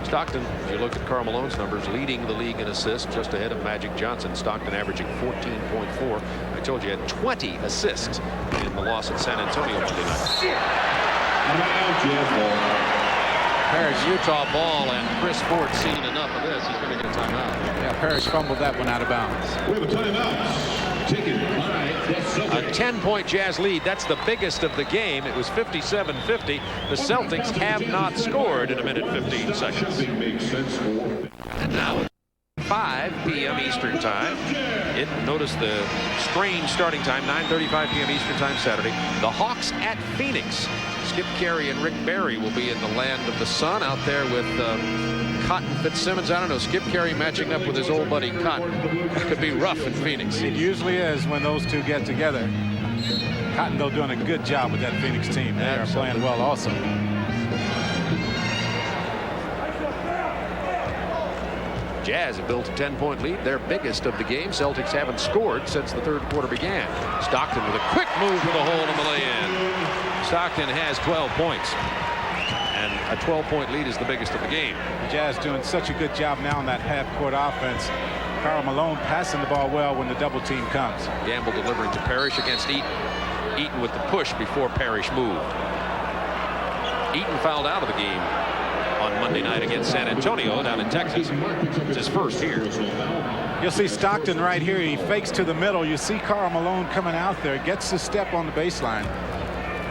Stockton, if you look at Karl Malone's numbers, leading the league in assists, just ahead of Magic Johnson. Stockton averaging 14.4. I told you he had 20 assists in the loss at San Antonio Monday night. Parrish, Utah ball, and Chris Ford seen enough of this. He's going to get a timeout. Yeah, Parrish fumbled that one out of bounds. We have a timeout. Taken by the Celtics. A 10-point Jazz lead. That's the biggest of the game. It was 57-50. The Celtics have not scored in 1:15 seconds. And now 5 p.m. Eastern time. Notice the strange starting time, 9:35 p.m. Eastern time Saturday. The Hawks at Phoenix. Skip Carey and Rick Barry will be in the land of the sun out there with Cotton Fitzsimmons. I don't know, Skip Carey matching up with his old buddy Cotton. It could be rough in Phoenix. It usually is when those two get together. Cotton, though, doing a good job with that Phoenix team. They are playing well also. Jazz have built a 10-point lead, their biggest of the game. Celtics haven't scored since the third quarter began. Stockton with a quick move with a hole in the lay-in. Stockton has 12 points. And a 12-point lead is the biggest of the game. The Jazz doing such a good job now in that half-court offense. Karl Malone passing the ball well when the double team comes. Gamble delivering to Parrish against Eaton. Eaton with the push before Parrish moved. Eaton fouled out of the game on Monday night against San Antonio down in Texas. It's his first here. You'll see Stockton right here. He fakes to the middle. You see Karl Malone coming out there, gets the step on the baseline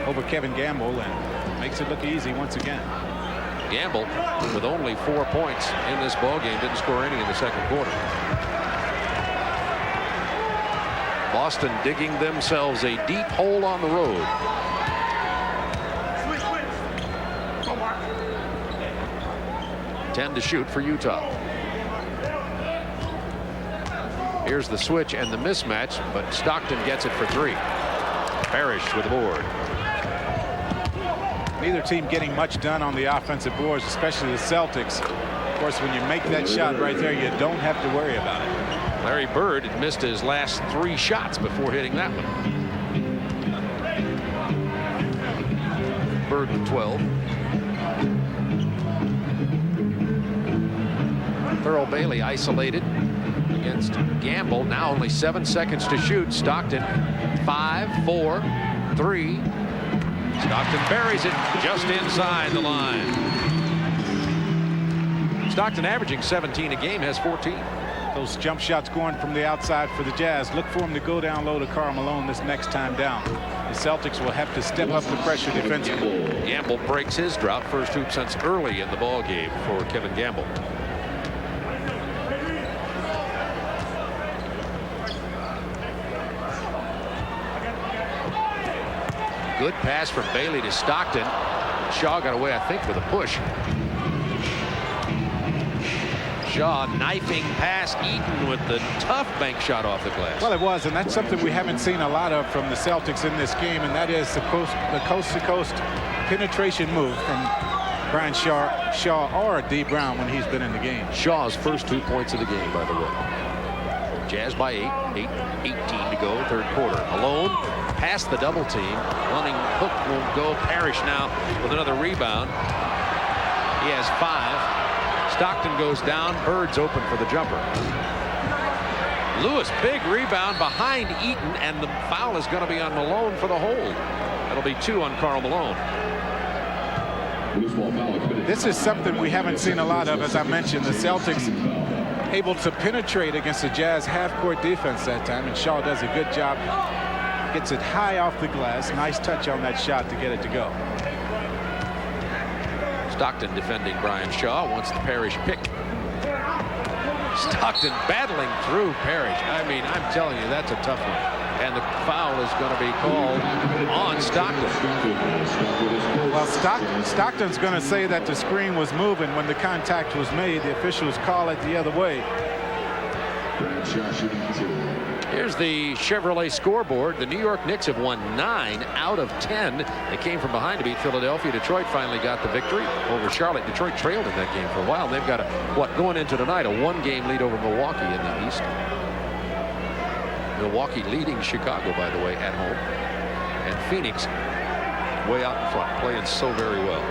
over Kevin Gamble and makes it look easy once again. Gamble with only 4 points in this ball game, didn't score any in the second quarter. Boston digging themselves a deep hole on the road. Ten to shoot for Utah. Here's the switch and the mismatch, but Stockton gets it for 3. Parrish with the board. Neither team getting much done on the offensive boards, especially the Celtics. Of course, when you make that shot right there, you don't have to worry about it. Larry Bird had missed his last 3 shots before hitting that one. Bird with 12. Thurl Bailey isolated against Gamble. Now only 7 seconds to shoot. Stockton 5, 4, 3. Stockton buries it just inside the line. Stockton averaging 17 a game, has 14. Those jump shots going from the outside for the Jazz. Look for him to go down low to Karl Malone this next time down. The Celtics will have to step up the pressure defensively. Gamble breaks his drought. First hoop since early in the ball game for Kevin Gamble. Good pass from Bailey to Stockton. Shaw got away, I think, with a push. Shaw knifing past Eaton with the tough bank shot off the glass. Well, it was, and that's something we haven't seen a lot of from the Celtics in this game, and that is the coast-to-coast penetration move from Brian Shaw or D. Brown when he's been in the game. Shaw's first 2 points of the game, by the way. Jazz by 8. 18 to go, third quarter. Malone past the double team. Running hook won't go. Parrish now with another rebound. He has 5. Stockton goes down. Bird's open for the jumper. Lewis, big rebound behind Eaton, and the foul is going to be on Malone for the hold. That'll be 2 on Karl Malone. This is something we haven't seen a lot of. As I mentioned, the Celtics able to penetrate against the Jazz half-court defense that time, and Shaw does a good job. Gets it high off the glass. Nice touch on that shot to get it to go. Stockton defending Brian Shaw. Wants the Parrish pick. Stockton battling through Parrish. I mean, I'm telling you, that's a tough one. And the foul is going to be called on Stockton. Well, Stockton's going to say that the screen was moving when the contact was made. The officials call it the other way. Here's the Chevrolet scoreboard. The New York Knicks have won 9 out of 10. They came from behind to beat Philadelphia. Detroit finally got the victory over Charlotte. Detroit trailed in that game for a while. They've got going into tonight, a 1-game lead over Milwaukee in the East. Milwaukee leading Chicago, by the way, at home. And Phoenix way out in front, playing so very well.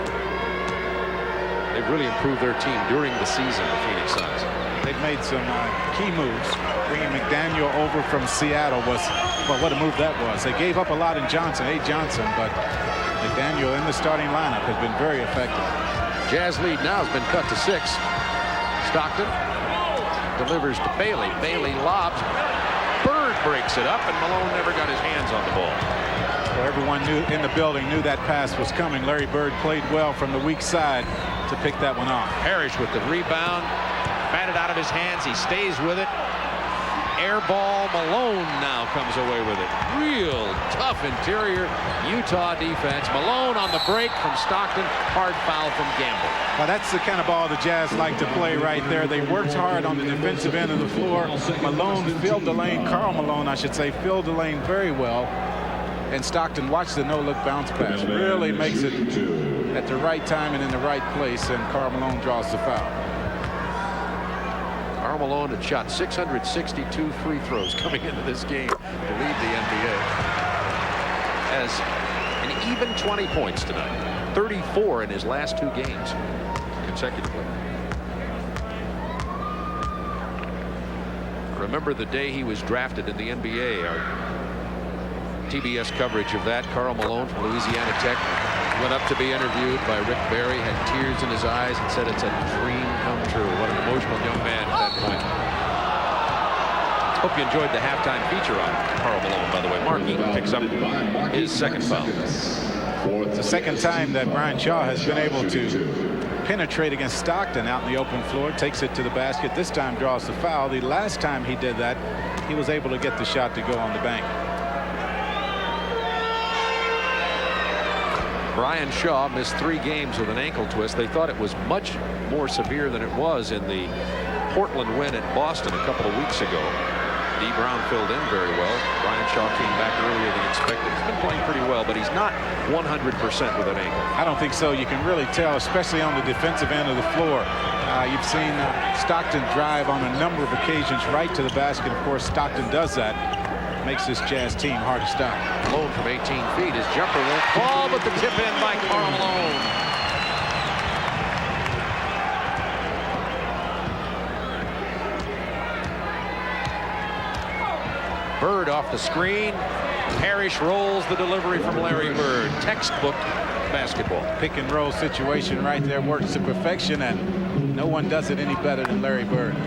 They've really improved their team during the season, the Phoenix Suns. They've made some key moves. Bringing McDaniel over from Seattle was, well, what a move that was. They gave up a lot in Johnson, Johnson, but McDaniel in the starting lineup has been very effective. Jazz lead now has been cut to 6. Stockton delivers to Bailey. Bailey lobs. Bird breaks it up, and Malone never got his hands on the ball. Well, everyone in the building knew that pass was coming. Larry Bird played well from the weak side to pick that one off. Parrish with the rebound. Batted out of his hands. He stays with it. Air ball. Malone now comes away with it. Real tough interior Utah defense. Malone on the break from Stockton. Hard foul from Gamble. Well, that's the kind of ball the Jazz like to play right there. They worked hard on the defensive end of the floor. Malone filled the lane. Karl Malone, I should say, filled the lane very well. And Stockton, watched the no-look bounce pass. Really makes it at the right time and in the right place, and Karl Malone draws the foul. Karl Malone had shot 662 free throws coming into this game to lead the NBA. Has an even 20 points tonight. 34 in his last 2 games consecutively. Remember the day he was drafted in the NBA. Our TBS coverage of that. Karl Malone from Louisiana Tech went up to be interviewed by Rick Barry, had tears in his eyes, and said it's a dream come true. What an emotional young man at that point. Hope you enjoyed the halftime feature on Karl Malone, by the way. Mark Eaton picks up his second foul. It's the second time that Brian Shaw has been able to penetrate against Stockton out in the open floor. Takes it to the basket. This time draws the foul. The last time he did that, he was able to get the shot to go on the bank. Brian Shaw missed 3 games with an ankle twist. They thought it was much more severe than it was in the Portland win at Boston a couple of weeks ago. D. Brown filled in very well. Brian Shaw came back earlier than expected. He's been playing pretty well, but he's not 100% with an ankle. I don't think so. You can really tell, especially on the defensive end of the floor. You've seen Stockton drive on a number of occasions right to the basket. Of course, Stockton does that. Makes this Jazz team hard to stop. Malone from 18 feet. His jumper won't fall, but the tip in by Karl Malone. Bird off the screen. Parrish rolls the delivery from Larry Bird. Textbook basketball. Pick and roll situation right there works to perfection, and no one does it any better than Larry Bird.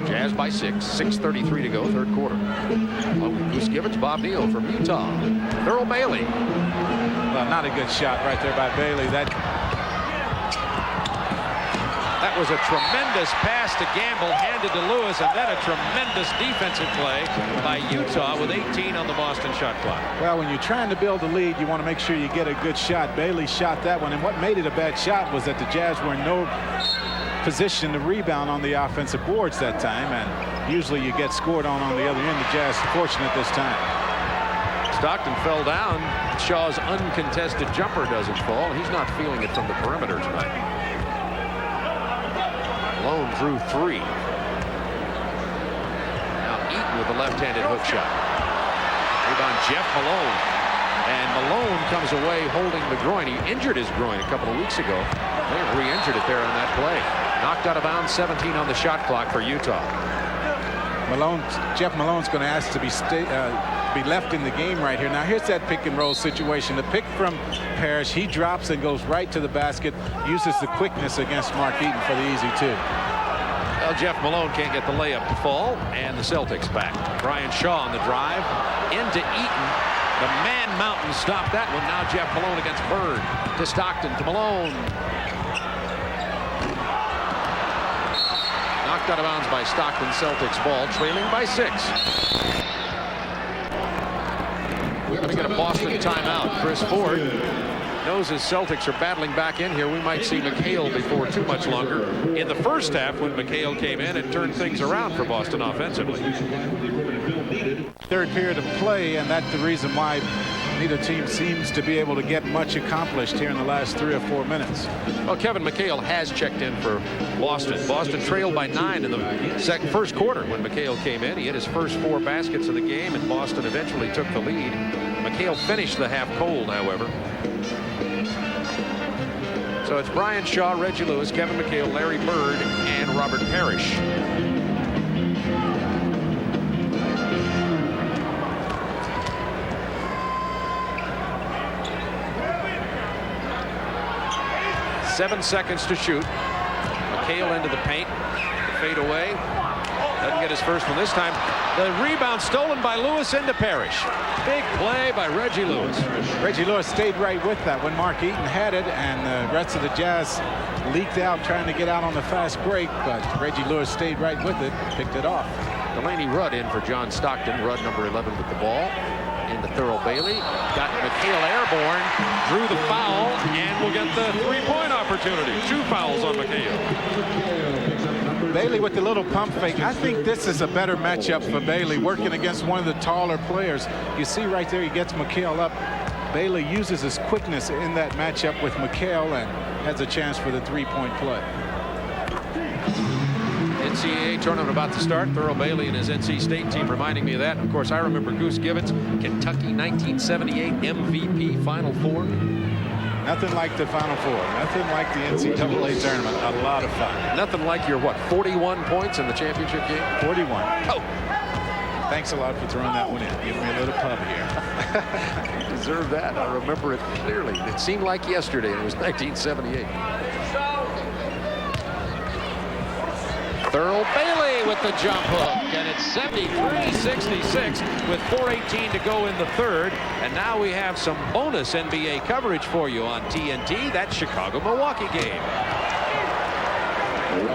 Jazz by 6. 6:33 to go, third quarter. Goose Gibbons, Bob Neal from Utah. Earl Bailey. Well, not a good shot right there by Bailey. That was a tremendous pass to Gamble, handed to Lewis, and then a tremendous defensive play by Utah with 18 on the Boston shot clock. Well, when you're trying to build a lead, you want to make sure you get a good shot. Bailey shot that one, and what made it a bad shot was that the Jazz were in no position to rebound on the offensive boards that time, and usually you get scored on the other end. The Jazz fortunate this time. Stockton fell down. Shaw's uncontested jumper doesn't fall. He's not feeling it from the perimeter tonight. Malone drew 3. Now Eaton with the left-handed hook shot. Rebound Jeff Malone. And Malone comes away holding the groin. He injured his groin a couple of weeks ago. They re-injured it there on that play. Knocked out of bounds, 17 on the shot clock for Utah. Jeff Malone's going to ask to be left in the game right here. Now here's that pick and roll situation. The pick from Parrish. He drops and goes right to the basket. Uses the quickness against Mark Eaton for the easy 2. Well, Jeff Malone can't get the layup to fall, and the Celtics back. Brian Shaw on the drive into Eaton. The man mountain stopped that one. Now Jeff Malone against Bird. To Stockton, to Malone. Knocked out of bounds by Stockton. Celtics ball, trailing by 6. We're going to get a Boston timeout. Chris Ford knows his Celtics are battling back in here. We might see McHale before too much longer. In the first half, when McHale came in and turned things around for Boston offensively. Third period of play, and that's the reason why neither team seems to be able to get much accomplished here in the last 3 or 4 minutes. Well, Kevin McHale has checked in for Boston. Boston trailed by 9 in the first quarter when McHale came in. He hit his first 4 baskets of the game, and Boston eventually took the lead. McHale finished the half cold, however. So it's Brian Shaw, Reggie Lewis, Kevin McHale, Larry Bird, and Robert Parrish. Seven seconds to shoot. McHale into the paint. The fade away. Doesn't get his first one this time. The rebound stolen by Lewis into Parrish. Big play by Reggie Lewis. Reggie Lewis stayed right with that when Mark Eaton had it, and the rest of the Jazz leaked out trying to get out on the fast break, but Reggie Lewis stayed right with it, picked it off. Delaney Rudd in for John Stockton. Rudd, number 11, with the ball. Into Thurl Bailey. Got McHale airborne. Drew the foul, and will get the 3-point opportunity. 2 fouls on McHale. Bailey with the little pump fake. I think this is a better matchup for Bailey, working against one of the taller players. You see right there, he gets McHale up. Bailey uses his quickness in that matchup with McHale and has a chance for the 3-point play. NCAA tournament about to start. Thurl Bailey and his NC State team reminding me of that. Of course, I remember Goose Gibbons, Kentucky 1978 MVP Final Four. Nothing like the Final Four. Nothing like the NCAA tournament. A lot of fun. Nothing like your, 41 points in the championship game? 41. Oh. Thanks a lot for throwing that one in. Give me a little pub here. You deserve that. I remember it clearly. It seemed like yesterday. It was 1978. Thurl Bailey with the jump hook, and it's 73-66 with 4:18 to go in the third. And now we have some bonus NBA coverage for you on TNT. That Chicago-Milwaukee game.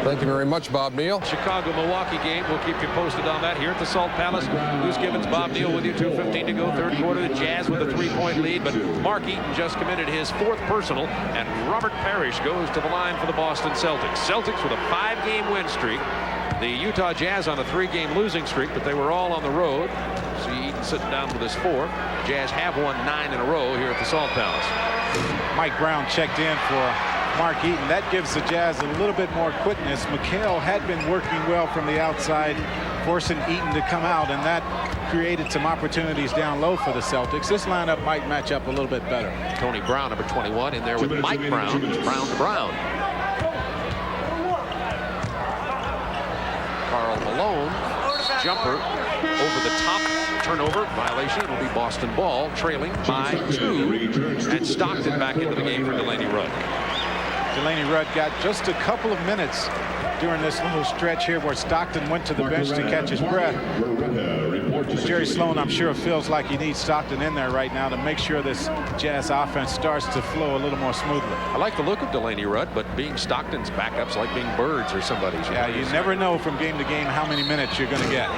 Thank you very much, Bob Neal. Chicago-Milwaukee game. We'll keep you posted on that here at the Salt Palace. Goose Gibbons, Bob Neal with you. 2:15 to go, third quarter. The Jazz with a 3-point lead, but Mark Eaton just committed his 4th personal, and Robert Parrish goes to the line for the Boston Celtics. Celtics with a 5-game win streak. The Utah Jazz on a 3-game losing streak, but they were all on the road. See Eaton sitting down with his 4. Jazz have won 9 in a row here at the Salt Palace. Mike Brown checked in for Mark Eaton. That gives the Jazz a little bit more quickness. McHale had been working well from the outside, forcing Eaton to come out, and that created some opportunities down low for the Celtics. This lineup might match up a little bit better. Tony Brown, number 21, in there with Mike Brown. It's Brown to Brown. Karl Malone, jumper over the top, turnover, violation. It'll be Boston ball, trailing by 2. And Stockton back into the game for Delaney Rudd. Delaney Rudd got just a couple of minutes during this little stretch here where Stockton went to the bench to catch his breath. Jerry Sloan, I'm sure, feels like he needs Stockton in there right now to make sure this Jazz offense starts to flow a little more smoothly. I like the look of Delaney Rudd, but being Stockton's backup's like being Bird's or somebody's. Yeah, you never know from game to game how many minutes you're going to get.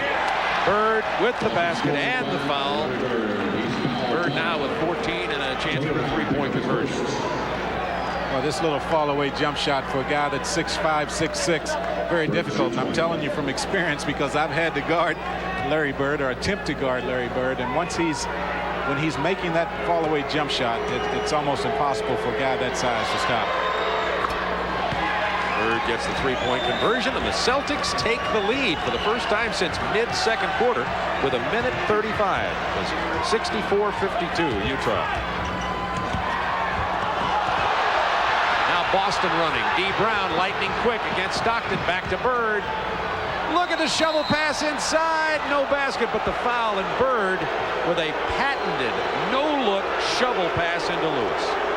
Bird with the basket and the foul. Bird now with 14 and a chance for a 3-point conversion. Well, this little fall-away jump shot for a guy that's 6'5", 6'6", very difficult. And I'm telling you from experience, because I've had to guard Larry Bird, or attempt to guard Larry Bird, and when he's making that fall-away jump shot, it's almost impossible for a guy that size to stop. Bird Bird gets the three-point conversion, and the Celtics take the lead for the first time since mid-second quarter with 1:35. It was 64-52 Utah. Now Boston running. D. Brown lightning quick against Stockton. Back to Bird. Look at the shovel pass inside. No basket, but the foul, and Bird with a patented no-look shovel pass into Lewis.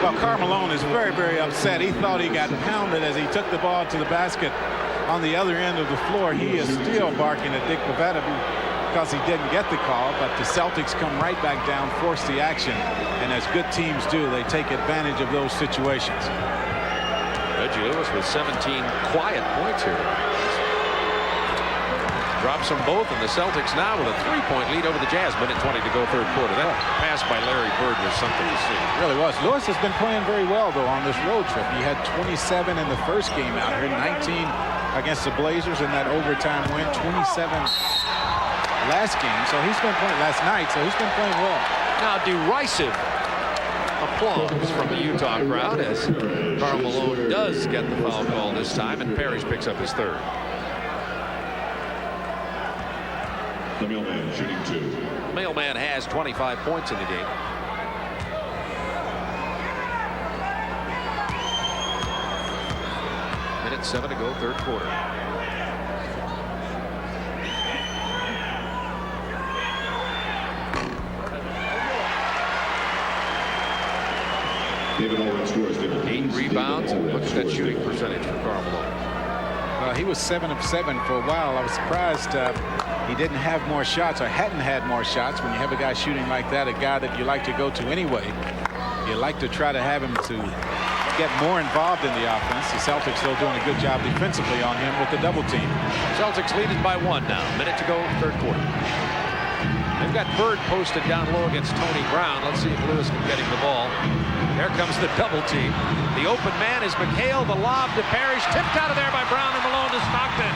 Well, Karl Malone is very, very upset. He thought he got pounded as he took the ball to the basket on the other end of the floor. He is still barking at Dick Pavetta because he didn't get the call, but the Celtics come right back down, force the action, and as good teams do, they take advantage of those situations. Reggie Lewis with 17 quiet points here. Drops them both, and the Celtics now with a 3-point lead over the Jazz. 1:20 to go, third quarter. That pass by Larry Bird was something to see. It really was. Lewis has been playing very well, though, on this road trip. He had 27 in the first game out here, 19 against the Blazers in that overtime win, 27 last game. So he's been playing last night, so he's been playing well. Now derisive applause from the Utah crowd as Karl Malone does get the foul call this time, and Parrish picks up his third. The Mailman shooting 2. Mailman has 25 points in the game. Minute 7 to go, third quarter. David Owen scores. 8 rebounds, and look at that shooting percentage for Karl Malone. He was 7 of 7 for a while. I was surprised he didn't have more shots or hadn't had more shots. When you have a guy shooting like that, a guy that you like to go to anyway, you like to try to have him to get more involved in the offense. The Celtics still doing a good job defensively on him with the double team. Celtics leading by 1 now. Minute to go, third quarter. They've got Bird posted down low against Tony Brown. Let's see if Lewis can get him the ball. There comes the double team. The open man is McHale. The lob to Parrish. Tipped out of there by Brown, and Malone to Stockton.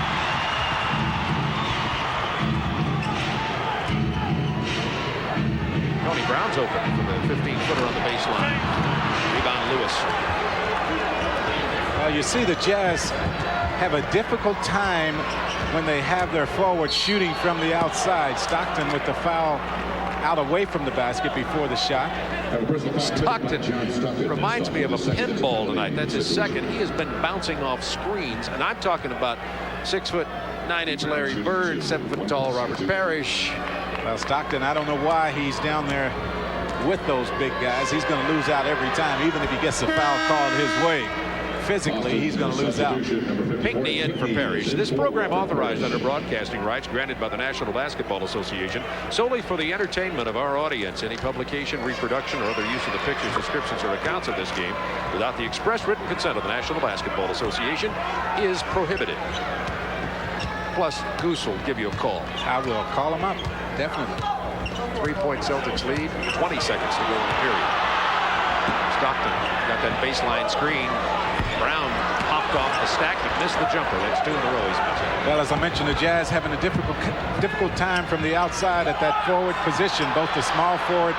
Tony Brown's open for the 15-footer on the baseline. Rebound Lewis. Well, you see the Jazz have a difficult time when they have their forward shooting from the outside. Stockton with the foul out away from the basket before the shot. Stockton reminds me of a pinball tonight. That's his second. He has been bouncing off screens, and I'm talking about 6'9" Larry Bird, 7 tall Robert Parrish. Well, Stockton, I don't know why he's down there with those big guys. He's going to lose out every time, even if he gets a foul called his way. Physically, he's going to lose out. Pinckney in for Parrish. This program authorized under broadcasting rights granted by the National Basketball Association solely for the entertainment of our audience. Any publication, reproduction, or other use of the pictures, descriptions, or accounts of this game without the express written consent of the National Basketball Association is prohibited. Plus, Goose will give you a call. I will call him up, definitely. 3-point Celtics lead, 20 seconds to go in the period. Stockton got that baseline screen. Brown popped off the stack but missed the jumper. That's 2 in a row he's missing. Well, as I mentioned, the Jazz having a difficult time from the outside at that forward position, both the small forward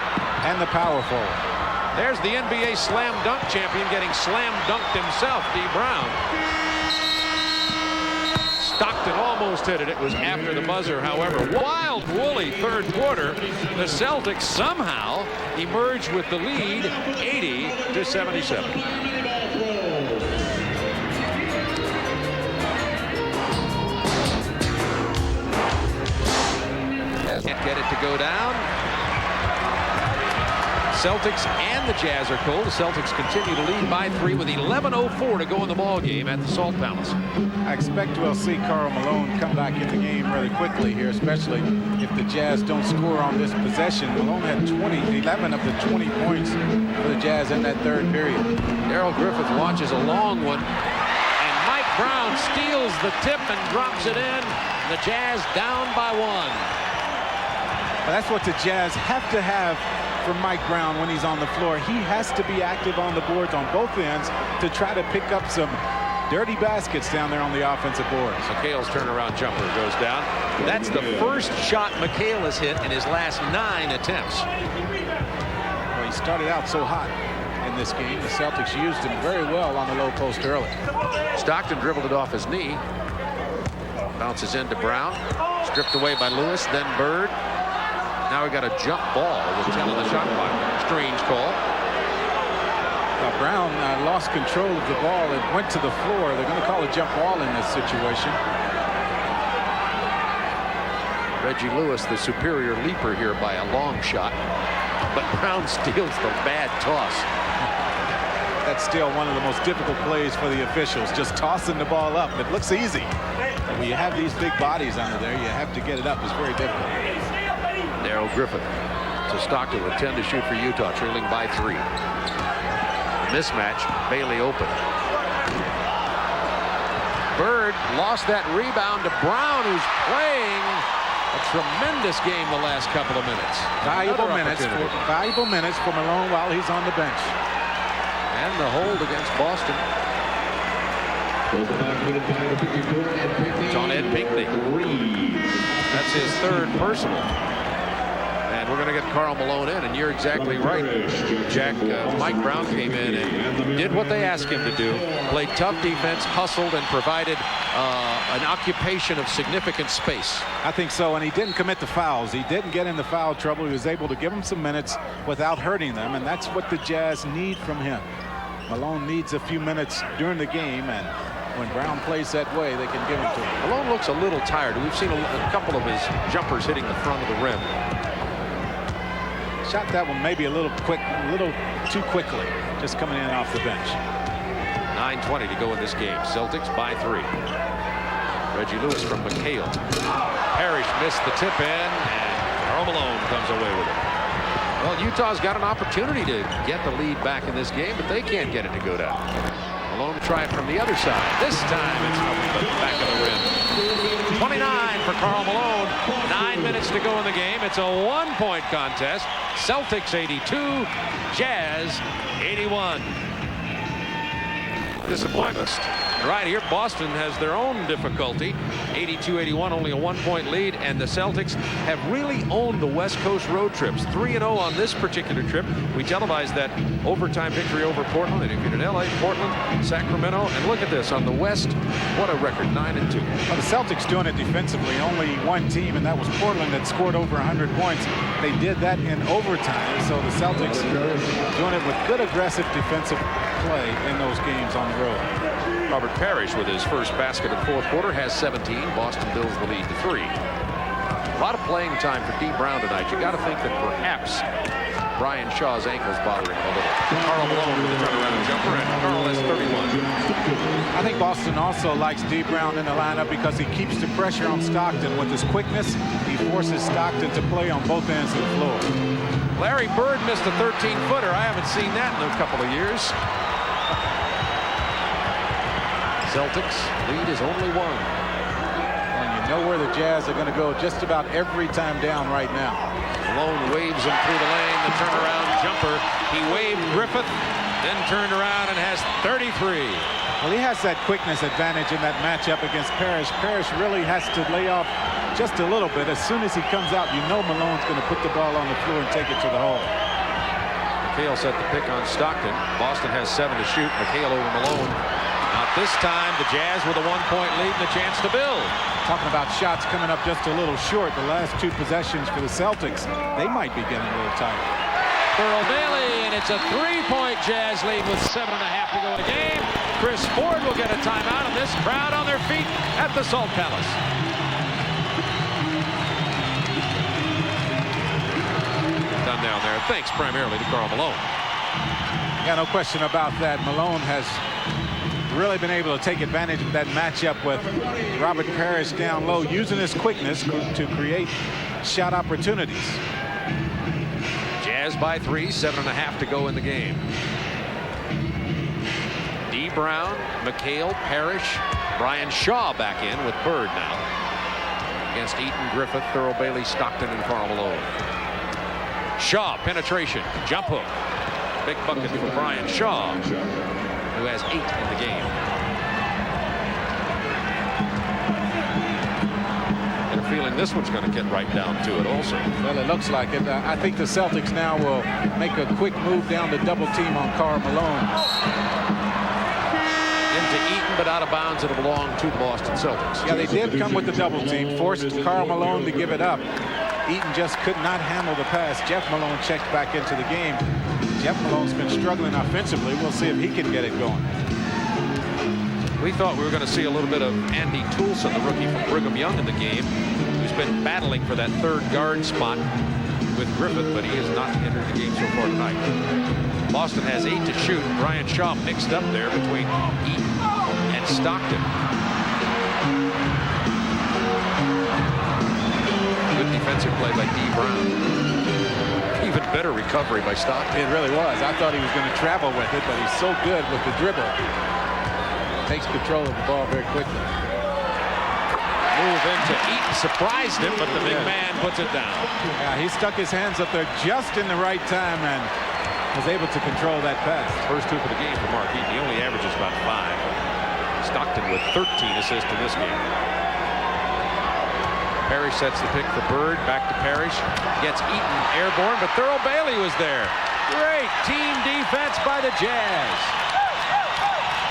and the power forward. There's the NBA slam dunk champion getting slam dunked himself, D. Brown. Stockton almost hit it. It was after the buzzer, however. Wild, woolly third quarter. The Celtics somehow emerge with the lead, 80-77. Can't get it to go down. Celtics and the Jazz are cold. The Celtics continue to lead by 3 with 11:04 to go in the ball game at the Salt Palace. I expect we'll see Karl Malone come back in the game really quickly here, especially if the Jazz don't score on this possession. Malone had 11 of the 20 points for the Jazz in that third period. Darrell Griffith launches a long one, and Mike Brown steals the tip and drops it in. The Jazz down by 1. Well, that's what the Jazz have to have from Mike Brown when he's on the floor. He has to be active on the boards on both ends to try to pick up some dirty baskets down there on the offensive boards. McHale's turnaround jumper goes down. That's the first shot McHale has hit in his last 9 attempts. Well, he started out so hot in in this game. The Celtics used him very well on the low post early. Stockton dribbled it off his knee. Bounces into Brown. Stripped away by Lewis, then Bird. Now we got a jump ball with 10 on the shot clock. Strange call. Brown lost control of the ball and went to the floor. They're going to call a jump ball in this situation. Reggie Lewis, the superior leaper here by a long shot. But Brown steals the bad toss. That's still one of the most difficult plays for the officials. Just tossing the ball up. It looks easy. But when you have these big bodies under there, you have to get it up. It's very difficult. Darrell Griffith to Stockton with 10 to shoot for Utah, trailing by 3. Mismatch, Bailey open. Bird lost that rebound to Brown, who's playing a tremendous game the last couple of minutes. Valuable minutes for Malone while he's on the bench. And the hold against Boston. It's on Ed Pinckney. That's his third personal. And we're going to get Karl Malone in, and you're exactly right, Jack. Mike Brown came in and did what they asked him to do. Played tough defense, hustled, and provided an occupation of significant space. I think so, and he didn't commit the fouls. He didn't get into foul trouble. He was able to give them some minutes without hurting them, and that's what the Jazz need from him. Malone needs a few minutes during the game, and when Brown plays that way, they can give him to him. Malone looks a little tired. We've seen a couple of his jumpers hitting the front of the rim. Shot that one maybe a little too quickly, just coming in off the bench. 9:20 to go in this game. Celtics by 3. Reggie Lewis from McHale. Parrish missed the tip in, and Karl Malone comes away with it. Well, Utah's got an opportunity to get the lead back in this game, but they can't get it to go down. Malone to try it from the other side. This time it's nothing but the back of the rim. 29 for Karl Malone. 9 minutes to go in the game. It's a 1-point contest. Celtics 82, Jazz 81. Disappointments. Right here, Boston has their own difficulty. 82-81, only a 1-point lead, and the Celtics have really owned the West Coast road trips. 3-0 on this particular trip. We televised that overtime victory over Portland. They defeated LA, Portland, Sacramento, and look at this on the West. What a record, 9-2. Well, the Celtics doing it defensively. Only one team, and that was Portland, that scored over 100 points. They did that in overtime, so the Celtics doing it with good aggressive defensive play in those games on the road. Robert Parrish with his first basket of the fourth quarter has 17. Boston builds the lead to 3. A lot of playing time for D. Brown tonight. You got to think that perhaps Brian Shaw's ankle's bothering him a little. Karl Malone with the turnaround jumper, and Karl has 31. I think Boston also likes D. Brown in the lineup because he keeps the pressure on Stockton. With his quickness, he forces Stockton to play on both ends of the floor. Larry Bird missed a 13-footer. I haven't seen that in a couple of years. Celtics lead is only 1. And you know where the Jazz are going to go just about every time down right now. Malone waves him through the lane, the turnaround jumper. He waved Griffith, then turned around and has 33. Well, he has that quickness advantage in that matchup against Parrish. Parrish really has to lay off just a little bit. As soon as he comes out, you know Malone's going to put the ball on the floor and take it to the hole. McHale set the pick on Stockton. Boston has 7 to shoot. McHale over Malone. Not this time. The Jazz with a 1-point lead and a chance to build. Talking about shots coming up just a little short. The last 2 possessions for the Celtics, they might be getting a little tight. Earl Bailey, and it's a 3-point Jazz lead with 7.5 to go in the game. Chris Ford will get a timeout, and this crowd on their feet at the Salt Palace. Done down there, thanks primarily to Karl Malone. Yeah, no question about that. Malone has really been able to take advantage of that matchup with Robert Parrish down low, using his quickness to create shot opportunities. Jazz by 3, 7.5 to go in the game. D. Brown, McHale, Parrish, Brian Shaw back in with Bird now. Against Eaton, Griffith, Thurl Bailey, Stockton, and Karl Malone. Shaw, penetration, jump hook. Big bucket for Brian Shaw, who has 8 in the game. And a feeling this one's going to get right down to it also. Well, it looks like it. I think the Celtics now will make a quick move down to double team on Karl Malone. Into Eaton, but out of bounds. It'll belong to the Boston Celtics. Yeah, they did come with the double team, forced Karl Malone to give it up. Eaton just could not handle the pass. Jeff Malone checked back into the game. Jeff Malone's been struggling offensively. We'll see if he can get it going. We thought we were going to see a little bit of Andy Toulson, the rookie from Brigham Young, in the game, who's been battling for that third guard spot with Griffith, but he has not entered the game so far tonight. Boston has 8 to shoot. Brian Shaw mixed up there between Eaton and Stockton. Good defensive play by D. Brown. Even better recovery by Stockton. It really was. I thought he was going to travel with it, but he's so good with the dribble. Takes control of the ball very quickly. Move into Eaton, surprised him, but the big man puts it down. Yeah, he stuck his hands up there just in the right time and was able to control that pass. First hoop of the game for Mark Eaton. He only averages about 5. Stockton with 13 assists in this game. Parrish sets the pick for Bird. Back to Parrish. Gets Eaton airborne, but Thurl Bailey was there. Great team defense by the Jazz.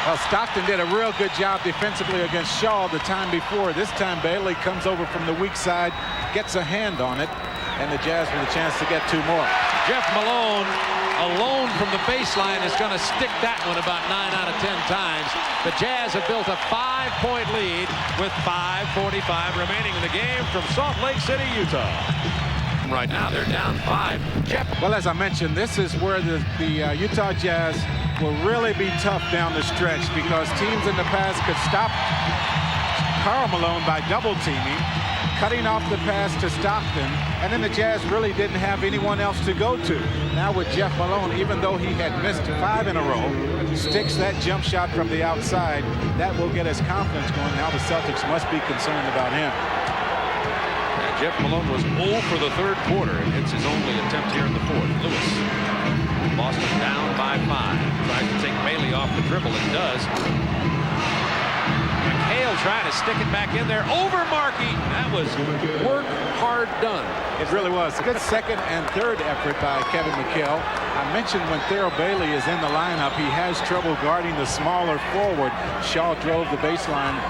Well, Stockton did a real good job defensively against Shaw the time before. This time Bailey comes over from the weak side, gets a hand on it, and the Jazz with a chance to get 2 more. Jeff Malone alone from the baseline is going to stick that one about 9 out of 10 times. The Jazz have built a 5-point lead with 5:45 remaining in the game from Salt Lake City, Utah. Right now they're down 5. Jeff. Well, as I mentioned, this is where the Utah Jazz will really be tough down the stretch because teams in the past could stop Karl Malone by double teaming, cutting off the pass to Stockton, and then the Jazz really didn't have anyone else to go to. Now with Jeff Malone, even though he had missed 5 in a row, sticks that jump shot from the outside. That will get his confidence going. Now the Celtics must be concerned about him. Jeff Malone was 0 for the third quarter, and it's his only attempt here in the fourth. Lewis. Boston down by 5. Tries to take Bailey off the dribble. It does. McHale trying to stick it back in there over Mark Eaton. That was work hard done. It really was. Good second and third effort by Kevin McHale. I mentioned when Thurl Bailey is in the lineup, he has trouble guarding the smaller forward. Shaw drove the baseline.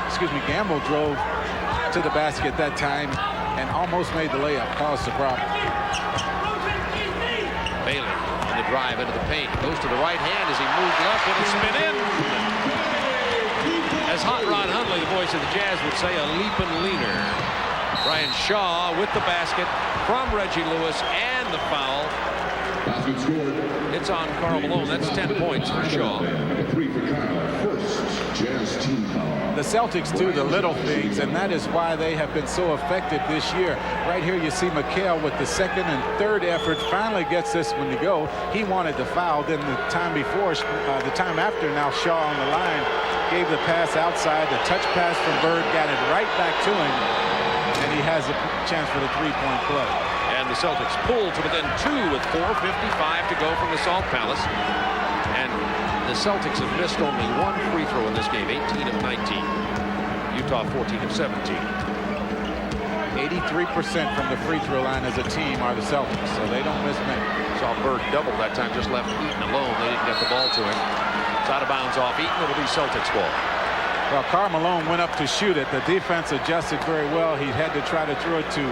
Gamble drove to the basket that time and almost made the layup. Caused the problem. Bailey on the drive into the paint. Goes to the right hand as he moved left. It'll spin in. As Hot Rod Hundley, the voice of the Jazz, would say, a leaping leaner. Brian Shaw with the basket from Reggie Lewis and the foul. It's on Karl Malone. That's 10 points for Shaw. 3 for Kyle. First Jazz team foul. The Celtics do the little things, and that is why they have been so effective this year. Right here you see McHale with the second and third effort finally gets this one to go. He wanted the foul. Then the time before, the time after, now Shaw on the line gave the pass outside. The touch pass from Bird got it right back to him, and he has a chance for the 3-point play. And the Celtics pull to within 2 with 4:55 to go from the Salt Palace. And the Celtics have missed only 1 free throw in this game, 18 of 19. Utah 14 of 17. 83% from the free throw line as a team are the Celtics, so they don't miss many. Saw Bird double that time, just left Eaton alone. They didn't get the ball to him. It's out of bounds off Eaton. It'll be Celtics ball. Well, Karl Malone went up to shoot it. The defense adjusted very well. He had to try to throw it to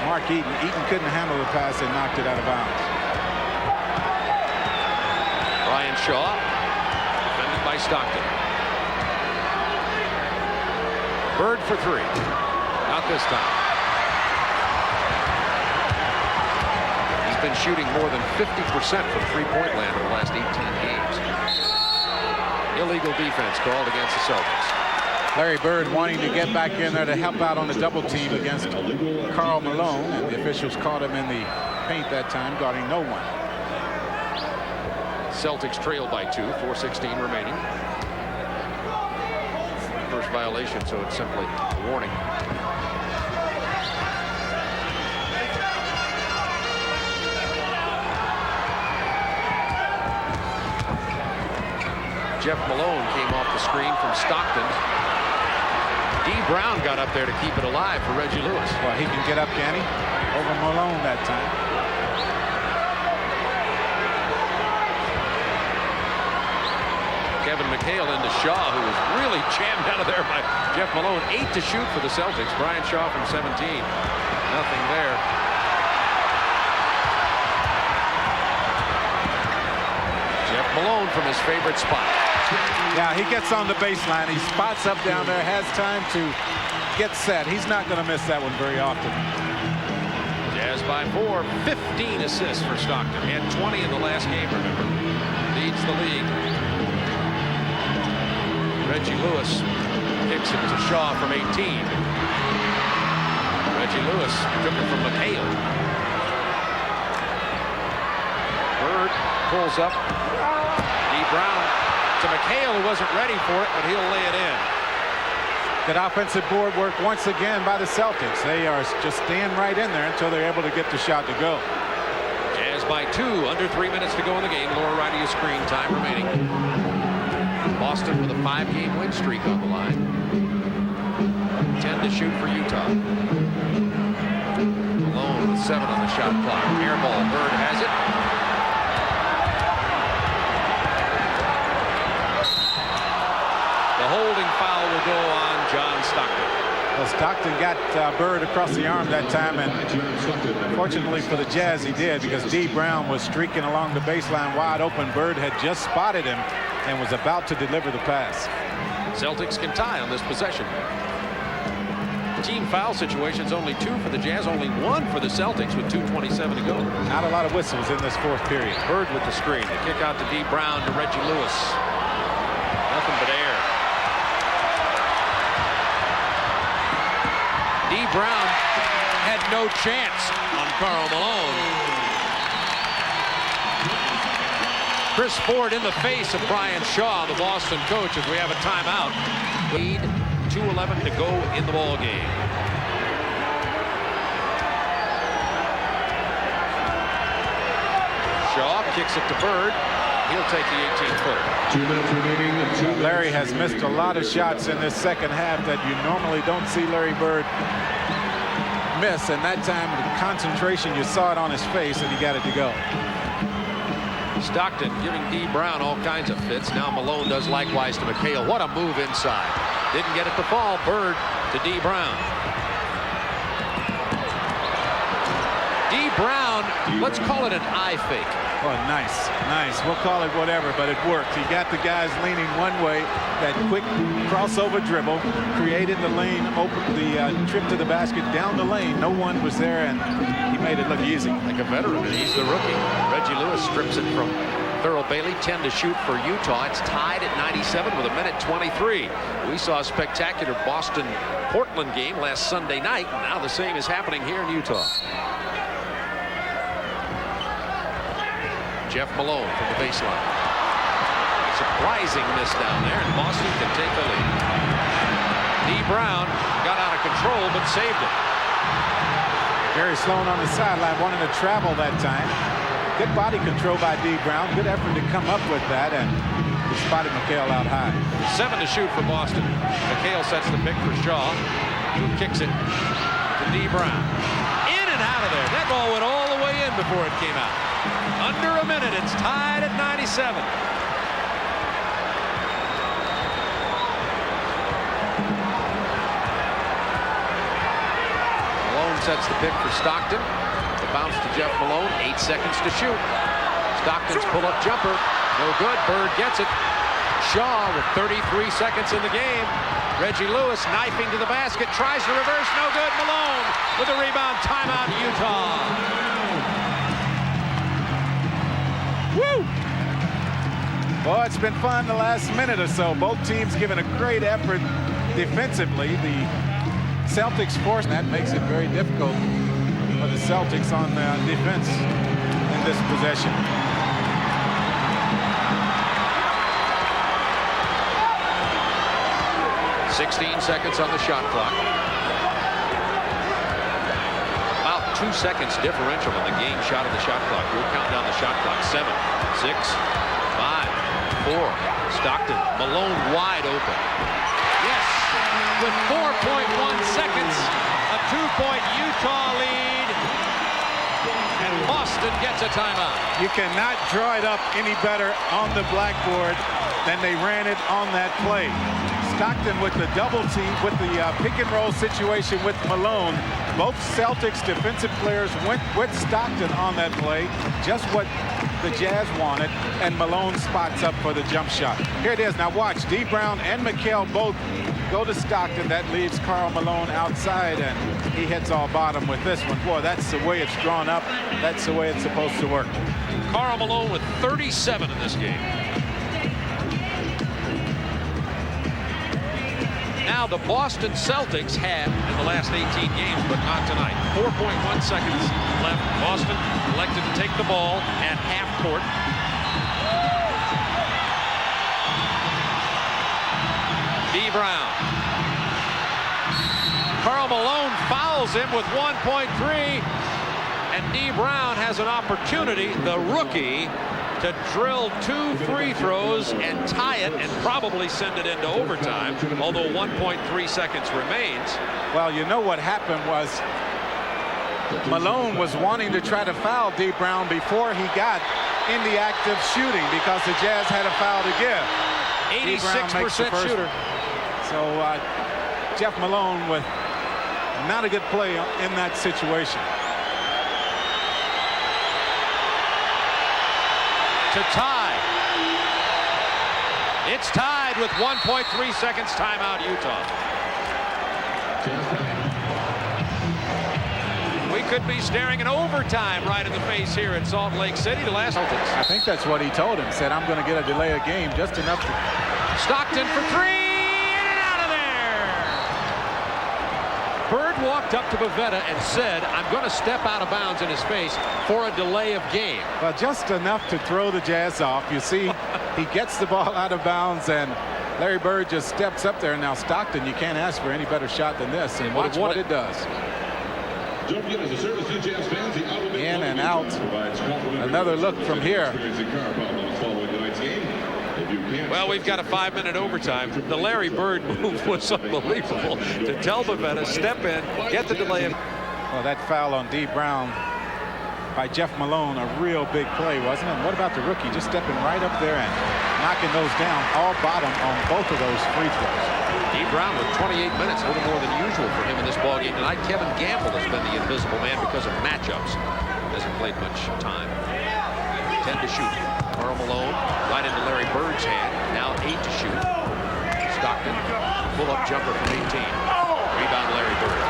Mark Eaton. Eaton couldn't handle the pass and knocked it out of bounds. Brian Shaw, defended by Stockton. Bird for 3. Not this time. He's been shooting more than 50% from three-point land in the last 18 games. Illegal defense called against the Celtics. Larry Bird wanting to get back in there to help out on the double team against Karl Malone, and the officials caught him in the paint that time, guarding no one. Celtics trail by 2, 4:16 remaining. First violation, so it's simply a warning. Jeff Malone came off the screen from Stockton. Brown got up there to keep it alive for Reggie Lewis. Well, he can get up, can he? Over Malone that time. Kevin McHale into Shaw, who was really jammed out of there by Jeff Malone. 8 to shoot for the Celtics. Brian Shaw from 17. Nothing there. Jeff Malone from his favorite spot. Yeah, he gets on the baseline. He spots up down there, has time to get set. He's not going to miss that one very often. Jazz by 4. 15 assists for Stockton. He had 20 in the last game, remember. Leads the league. Reggie Lewis kicks it to Shaw from 18. Reggie Lewis took it from McHale. Bird pulls up. Brown to McHale, who wasn't ready for it, but he'll lay it in. Good offensive board work once again by the Celtics. They are just staying right in there until they're able to get the shot to go. Jazz by 2, under 3 minutes to go in the game. Lower right of your screen, time remaining. Boston with a 5-game win streak on the line. 10 to shoot for Utah. Malone with 7 on the shot clock. Air ball, Bird has it. The holding foul will go on John Stockton. Well, Stockton got Bird across the arm that time, and fortunately for the Jazz, he did, because D. Brown was streaking along the baseline wide open. Bird had just spotted him and was about to deliver the pass. Celtics can tie on this possession. Team foul situations, only 2 for the Jazz, only 1 for the Celtics with 2:27 to go. Not a lot of whistles in this fourth period. Bird with the screen. The kick out to D. Brown to Reggie Lewis. Nothing but air. D. Brown had no chance on Karl Malone. Chris Ford in the face of Brian Shaw, the Boston coach, as we have a timeout. Lead, 2:11 to go in the ball game. Shaw kicks it to Bird. He'll take the 18-footer. 2 minutes remaining. Larry has missed a lot of shots in this second half that you normally don't see Larry Bird miss, and that time the concentration, you saw it on his face, and he got it to go. Stockton giving D. Brown all kinds of fits. Now Malone does likewise to McHale. What a move inside. Didn't get it to fall. Bird to D. Brown. D. Brown, let's call it an eye fake. Oh, nice. We'll call it whatever, but it worked. He got the guys leaning one way. That quick crossover dribble created the lane, opened the trip to the basket down the lane. No one was there, and he made it look easy. Like a veteran, and he's the rookie. Reggie Lewis strips it from Thurl Bailey. 10 to shoot for Utah. It's tied at 97 with 1:23. We saw a spectacular Boston-Portland game last Sunday night. Now the same is happening here in Utah. Jeff Malone from the baseline. Surprising miss down there, and Boston can take the lead. D. Brown got out of control, but saved it. Gary Sloan on the sideline wanting to travel that time. Good body control by D. Brown. Good effort to come up with that, and he spotted McHale out high. 7 to shoot for Boston. McHale sets the pick for Shaw, who kicks it to D. Brown. In and out of there. That ball went all the way in before it came out. Under a minute, it's tied at 97. Malone sets the pick for Stockton. The bounce to Jeff Malone, 8 seconds to shoot. Stockton's pull-up jumper, no good. Bird gets it. Shaw with 33 seconds in the game. Reggie Lewis knifing to the basket, tries to reverse, no good. Malone with the rebound. Timeout, Utah. Woo! Well, it's been fun the last minute or so. Both teams giving a great effort defensively. The Celtics force, that makes it very difficult for the Celtics on defense in this possession. .16 seconds on the shot clock. About 2 seconds differential in the game shot of the shot clock. We'll count down the shot clock. 7, 6, 5, 4. Stockton, Malone wide open. Yes! with 4.1 seconds. A 2-point Utah lead. And Boston gets a timeout. You cannot draw it up any better on the blackboard than they ran it on that play. Stockton with the double team, with the pick and roll situation with Malone. Both Celtics defensive players went with Stockton on that play, just what the Jazz wanted, and Malone spots up for the jump shot. Here it is. Now watch, D. Brown and McHale both go to Stockton. That leaves Karl Malone outside, and he hits all bottom with this one. Boy, that's the way it's drawn up. That's the way it's supposed to work. Karl Malone with 37 in this game. Now the Boston Celtics have in the last 18 games, but not tonight. 4.1 seconds left. Boston elected to take the ball at half court. D. Brown. Karl Malone fouls him with 1.3, and D. Brown has an opportunity, the rookie, to drill 2 free throws and tie it and probably send it into overtime, although 1.3 seconds remains. Well, you know what happened was Malone was wanting to try to foul D. Brown before he got in the act of shooting because the Jazz had a foul to give. 86% shooter. So Jeff Malone with not a good play in that situation. To tie. It's tied with 1.3 seconds. Timeout, Utah. We could be staring an overtime right in the face here in Salt Lake City. The last Celtics. I think that's what he told him. Said, I'm going to get a delay of game just enough to. Stockton for 3, in and out of there. Bird walked up to Bavetta and said, I'm going to step out of bounds in his face for a delay of game. Well, just enough to throw the Jazz off. You see, he gets the ball out of bounds, and Larry Bird just steps up there. Now Stockton, you can't ask for any better shot than this, and watch what it does. In and out. Another look from here. Well, we've got a 5-minute overtime. The Larry Bird move was unbelievable. To tell Bavetta, step in, get the delay. Well, that foul on D. Brown by Jeff Malone, a real big play, wasn't it? And what about the rookie just stepping right up there and knocking those down, all bottom on both of those free throws? D. Brown with 28 minutes, a little more than usual for him in this ballgame tonight. Kevin Gamble has been the invisible man because of matchups. Hasn't played much time. 10 to shoot. Karl Malone right into Larry Bird's hand. Now 8 to shoot. Stockton, pull-up jumper from 18. Rebound Larry Bird.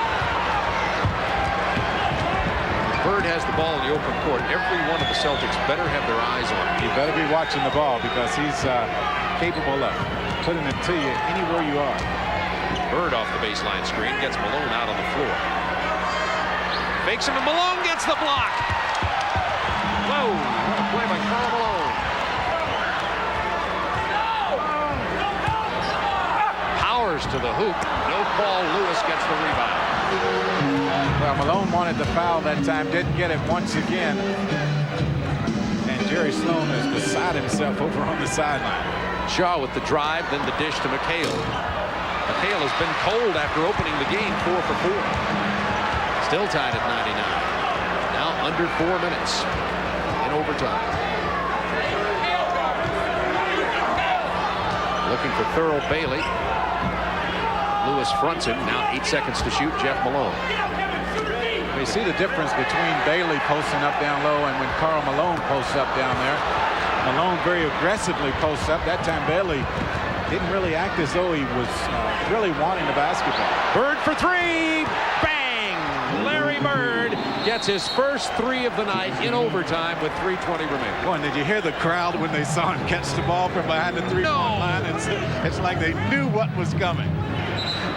Bird has the ball in the open court. Every one of the Celtics better have their eyes on him. You better be watching the ball because he's capable of putting it to you anywhere you are. Bird off the baseline screen, gets Malone out on the floor. Fakes him, and Malone gets the block. Whoa, what a play by Karl Malone. Powers to the hoop. No call. Lewis gets the rebound. Well, Malone wanted the foul that time, didn't get it once again. And Jerry Sloan is beside himself over on the sideline. Shaw with the drive, then the dish to McHale. McHale has been cold after opening the game 4 for 4. Still tied at 99. Now under 4 minutes in overtime. Looking for Thurl Bailey. Lewis fronts him. Now 8 seconds to shoot. Jeff Malone. You see the difference between Bailey posting up down low and when Karl Malone posts up down there. Malone very aggressively posts up. That time Bailey didn't really act as though he was really wanting the basketball. Bird for 3. Bang! Larry Bird gets his first 3 of the night in overtime with 3:20 remaining. Boy, and did you hear the crowd when they saw him catch the ball from behind the three-point line? It's like they knew what was coming.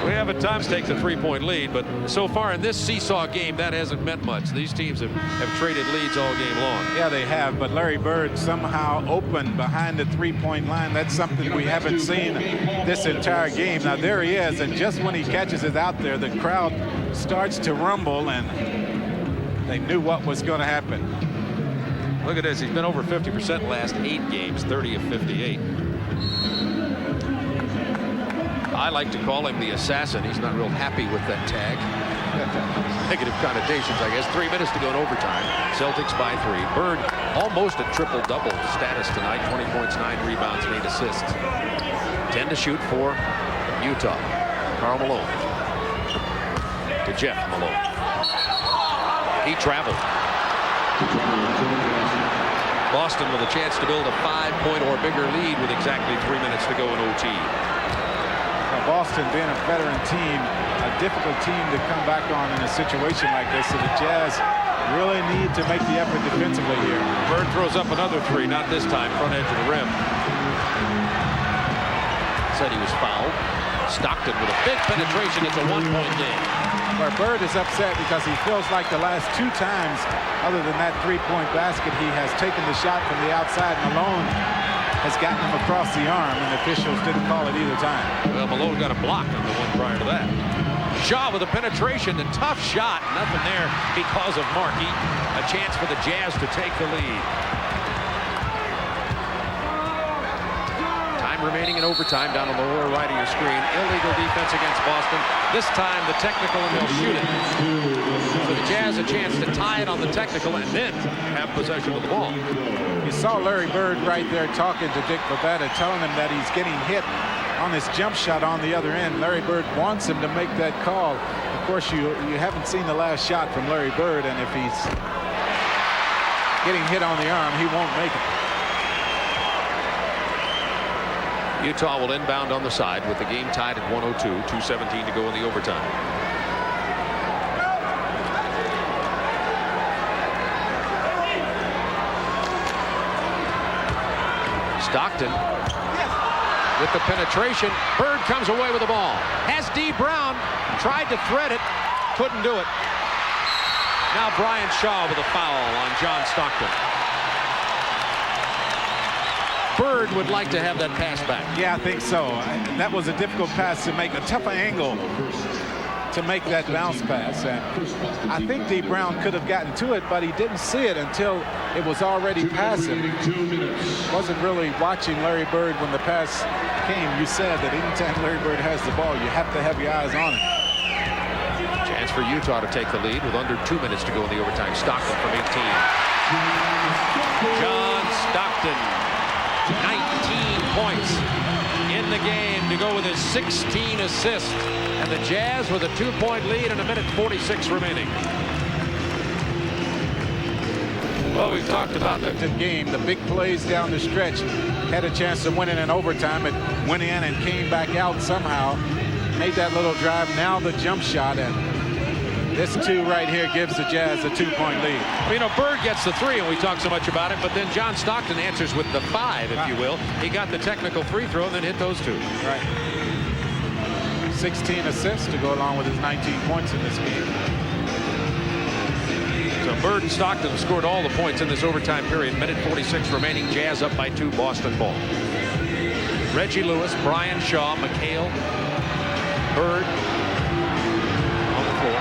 We have at times takes a 3-point lead, but so far in this seesaw game, that hasn't meant much. These teams have traded leads all game long. Yeah, they have, but Larry Bird somehow opened behind the three-point line. That's something we haven't seen this entire game. Now, there he is, and just when he catches it out there, the crowd starts to rumble, and they knew what was going to happen. Look at this. He's been over 50% the last 8 games, 30 of 58. I like to call him the assassin. He's not real happy with that tag. Negative connotations, I guess. 3 minutes to go in overtime. Celtics by 3. Bird almost a triple-double status tonight. 20 points, 9 rebounds, and 8 assists. 10 to shoot for Utah. Karl Malone to Jeff Malone. He traveled. Boston with a chance to build a 5-point or bigger lead with exactly 3 minutes to go in OT. Boston being a veteran team, a difficult team to come back on in a situation like this, so the Jazz really need to make the effort defensively here. Bird throws up another 3, not this time, front edge of the rim. Said he was fouled. Stockton with a big penetration. It's a 1-point game. Where Bird is upset because he feels like the last 2 times, other than that 3-point basket, he has taken the shot from the outside. Malone has gotten him across the arm, and the officials didn't call it either time. Well, Malone got a block on the one prior to that. Shaw with a penetration, a tough shot. Nothing there because of Markey. A chance for the Jazz to take the lead. Time remaining in overtime down on the lower right of your screen. Illegal defense against Boston. This time the technical, and they'll shoot it. So the Jazz a chance to tie it on the technical and then have possession of the ball. You saw Larry Bird right there talking to Dick Bavetta, telling him that he's getting hit on this jump shot on the other end. Larry Bird wants him to make that call. Of course, you haven't seen the last shot from Larry Bird, and if he's getting hit on the arm, he won't make it. Utah will inbound on the side with the game tied at 102, 2:17 to go in the overtime. Stockton with the penetration. Bird comes away with the ball. Has D. Brown, tried to thread it, couldn't do it. Now Brian Shaw with a foul on John Stockton. Bird would like to have that pass back. Yeah, I think so. That was a difficult pass to make, a tougher angle to make that bounce pass. And I think D. Brown could have gotten to it, but he didn't see it until it was already passing. Wasn't really watching Larry Bird when the pass came. You said that anytime Larry Bird has the ball, you have to have your eyes on it. Chance for Utah to take the lead with under 2 minutes to go in the overtime. Stockton from 18. John Stockton, 19 points in the game to go with his 16 assists. And the Jazz with a 2-point lead and 1:46 remaining. Well, we've talked about the game, the big plays down the stretch. Had a chance to win it in overtime. It went in and came back out somehow. Made that little drive. Now the jump shot, and this 2 right here gives the Jazz a 2-point lead. Well, you know, Bird gets the 3, and we talk so much about it, but then John Stockton answers with the 5, if you will. He got the technical free throw and then hit those 2. Right. 16 assists to go along with his 19 points in this game. So Bird and Stockton scored all the points in this overtime period. 1:46 remaining. Jazz up by 2. Boston ball. Reggie Lewis, Brian Shaw, McHale, Bird on the floor.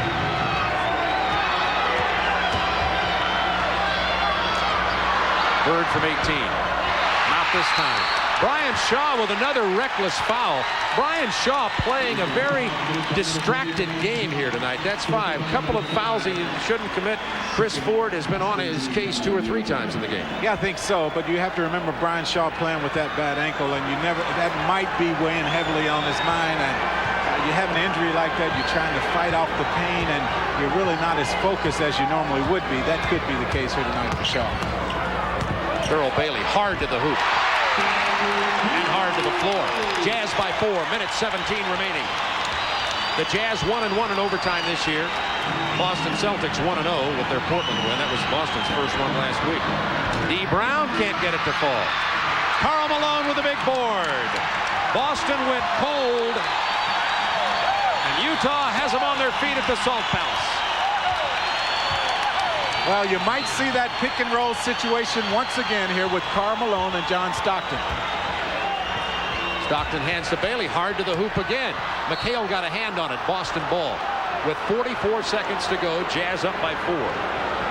Bird from 18. Not this time. Brian Shaw with another reckless foul. Brian Shaw playing a very distracted game here tonight. That's 5. A couple of fouls he shouldn't commit. Chris Ford has been on his case 2 or 3 times in the game. Yeah, I think so. But you have to remember Brian Shaw playing with that bad ankle, and that might be weighing heavily on his mind. And you have an injury like that, you're trying to fight off the pain, and you're really not as focused as you normally would be. That could be the case here tonight for Shaw. Earl Bailey hard to the hoop. And hard to the floor. Jazz by 4. 1:17 remaining. The Jazz 1-1 in overtime this year. Boston Celtics 1-0 with their Portland win. That was Boston's first one last week. D. Brown can't get it to fall. Karl Malone with a big board. Boston went cold. And Utah has them on their feet at the Salt Palace. Well, you might see that pick and roll situation once again here with Karl Malone and John Stockton. Stockton hands to Bailey, hard to the hoop again. McHale got a hand on it. Boston ball with 44 seconds to go. Jazz up by 4.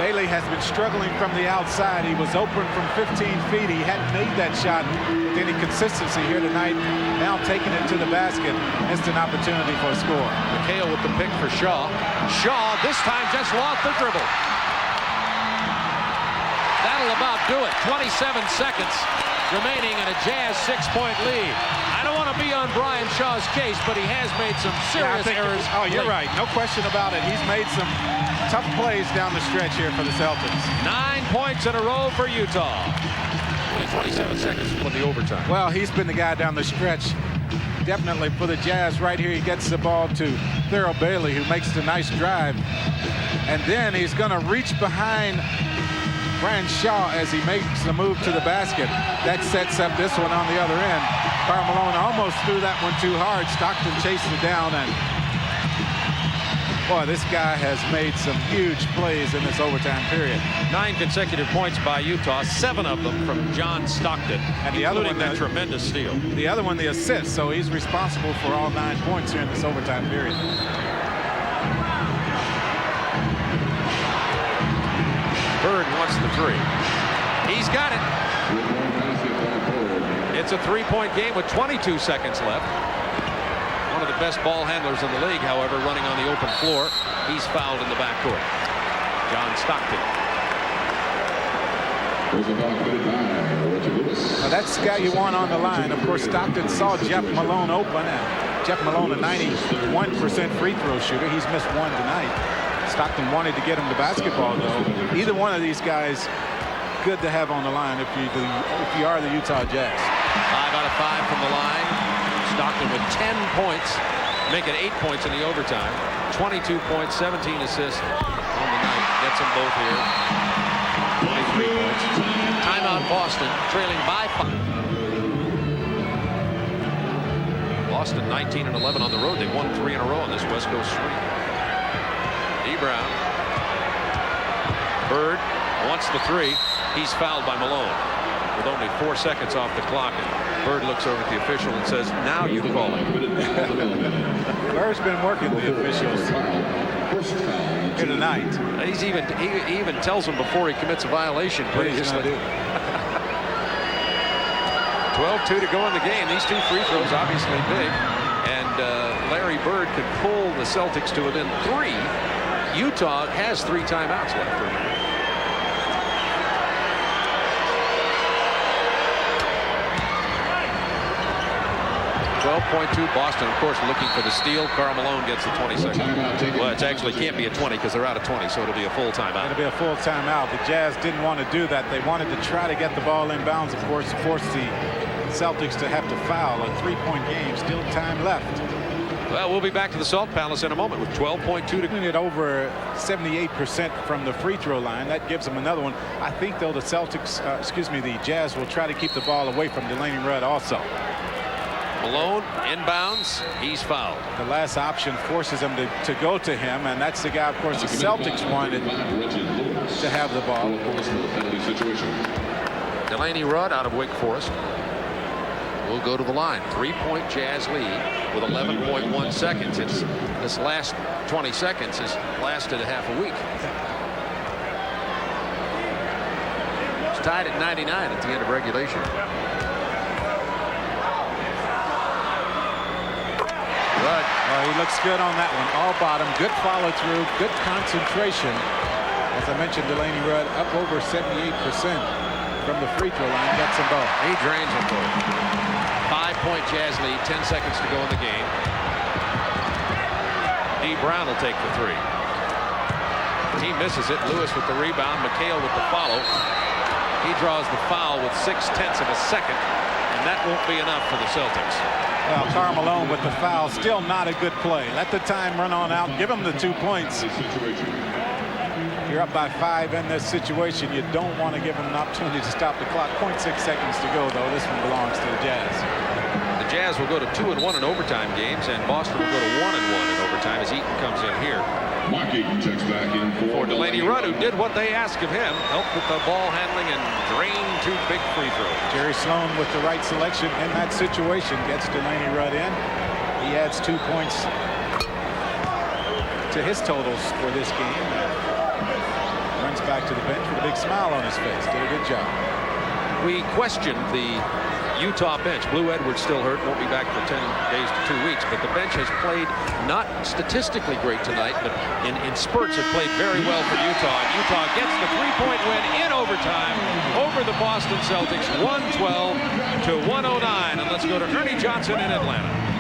Bailey has been struggling from the outside. He was open from 15 feet. He hadn't made that shot with any consistency here tonight. Now taking it to the basket. Missed an opportunity for a score. McHale with the pick for Shaw. Shaw this time just lost the dribble. That'll about do it. 27 seconds remaining in a Jazz 6-point lead. I don't want to be on Brian Shaw's case, but he has made some serious errors. Oh, you're right. No question about it. He's made some tough plays down the stretch here for the Celtics. 9 points in a row for Utah. 27 seconds for the overtime. Well, he's been the guy down the stretch. Definitely for the Jazz right here. He gets the ball to Thurl Bailey, who makes the nice drive. And then he's going to reach behind Brian Shaw as he makes the move to the basket. That sets up this one on the other end. Karl Malone almost threw that one too hard. Stockton chased it down, and boy, this guy has made some huge plays in this overtime period. 9 consecutive points by Utah, 7 of them from John Stockton, and the other one, that tremendous steal. The other one, the assist, so he's responsible for all 9 points here in this overtime period. Bird wants the 3. He's got it. It's a 3-point game with 22 seconds left. One of the best ball handlers in the league, however, running on the open floor. He's fouled in the backcourt. John Stockton. Now that's the guy you want on the line. Of course, Stockton saw Jeff Malone open, and Jeff Malone, a 91% free throw shooter. He's missed 1 tonight. Stockton wanted to get him the basketball, though. Either one of these guys, good to have on the line if you are the Utah Jazz. 5 out of 5 from the line. Stockton with 10 points, making 8 points in the overtime. 22 points, 17 assists on the night. Gets them both here. 23 points. Timeout Boston, trailing by 5. Boston 19 and 11 on the road. They won 3 in a row on this West Coast streak. D. Brown. Bird wants the 3. He's fouled by Malone with only 4 seconds off the clock. And Bird looks over at the official and says, "Now you call it." Bird's been working the officials here tonight. He even tells him before he commits a violation. Previously. 12-2 to go in the game. These 2 free throws obviously big, and Larry Bird could pull the Celtics to within 3. Utah has 3 timeouts left. 12.2 Boston, of course, looking for the steal. Karl Malone gets the 22nd. Well, it actually can't be a 20 because they're out of 20, so it'll be a full timeout. It'll be a full timeout. The Jazz didn't want to do that. They wanted to try to get the ball in bounds, of course, to force the Celtics to have to foul. A 3-point game, still time left. Well, we'll be back to the Salt Palace in a moment with 12.2 to go. It over 78% from the free throw line. That gives them another one. I think, though, the the Jazz will try to keep the ball away from Delaney Rudd also. Malone inbounds. He's fouled. The last option forces him to go to him, and that's the guy, of course, the Celtics wanted to have the ball. Delaney Rudd out of Wake Forest will go to the line. 3-point Jazz lead with 11.1 seconds. This last 20 seconds has lasted a half a week. It's tied at 99 at the end of regulation. Rudd. He looks good on that one. All bottom. Good follow through. Good concentration. As I mentioned, Delaney Rudd up over 78% from the free throw line. Gets them both. He drains them both. 5-point Jazz lead. 10 seconds to go in the game. D. Brown will take the 3. He misses it. Lewis with the rebound. McHale with the follow. He draws the foul with 0.6 of a second, and that won't be enough for the Celtics. Well, Karl Malone with the foul, still not a good play. Let the time run on out. Give him the 2 points. You're up by 5 in this situation. You don't want to give him an opportunity to stop the clock. 0.6 seconds to go, though. This one belongs to the Jazz. The Jazz will go to 2-1 in overtime games, and Boston will go to 1-1 in overtime as Eaton comes in here. Mark Eaton checks back in For Delaney Rudd, who did what they asked of him, helped with the ball handling and drained 2 big free throws. Jerry Sloan with the right selection in that situation gets Delaney Rudd in. He adds 2 points to his totals for this game. runs back to the bench with a big smile on his face. Did a good job. We questioned the Utah bench. Blue Edwards still hurt, won't be back for 10 days to 2 weeks, but the bench has played not statistically great tonight, but in spurts have played very well for Utah. And Utah gets the 3-point win in overtime over the Boston Celtics, 112 to 109. And let's go to Ernie Johnson in Atlanta.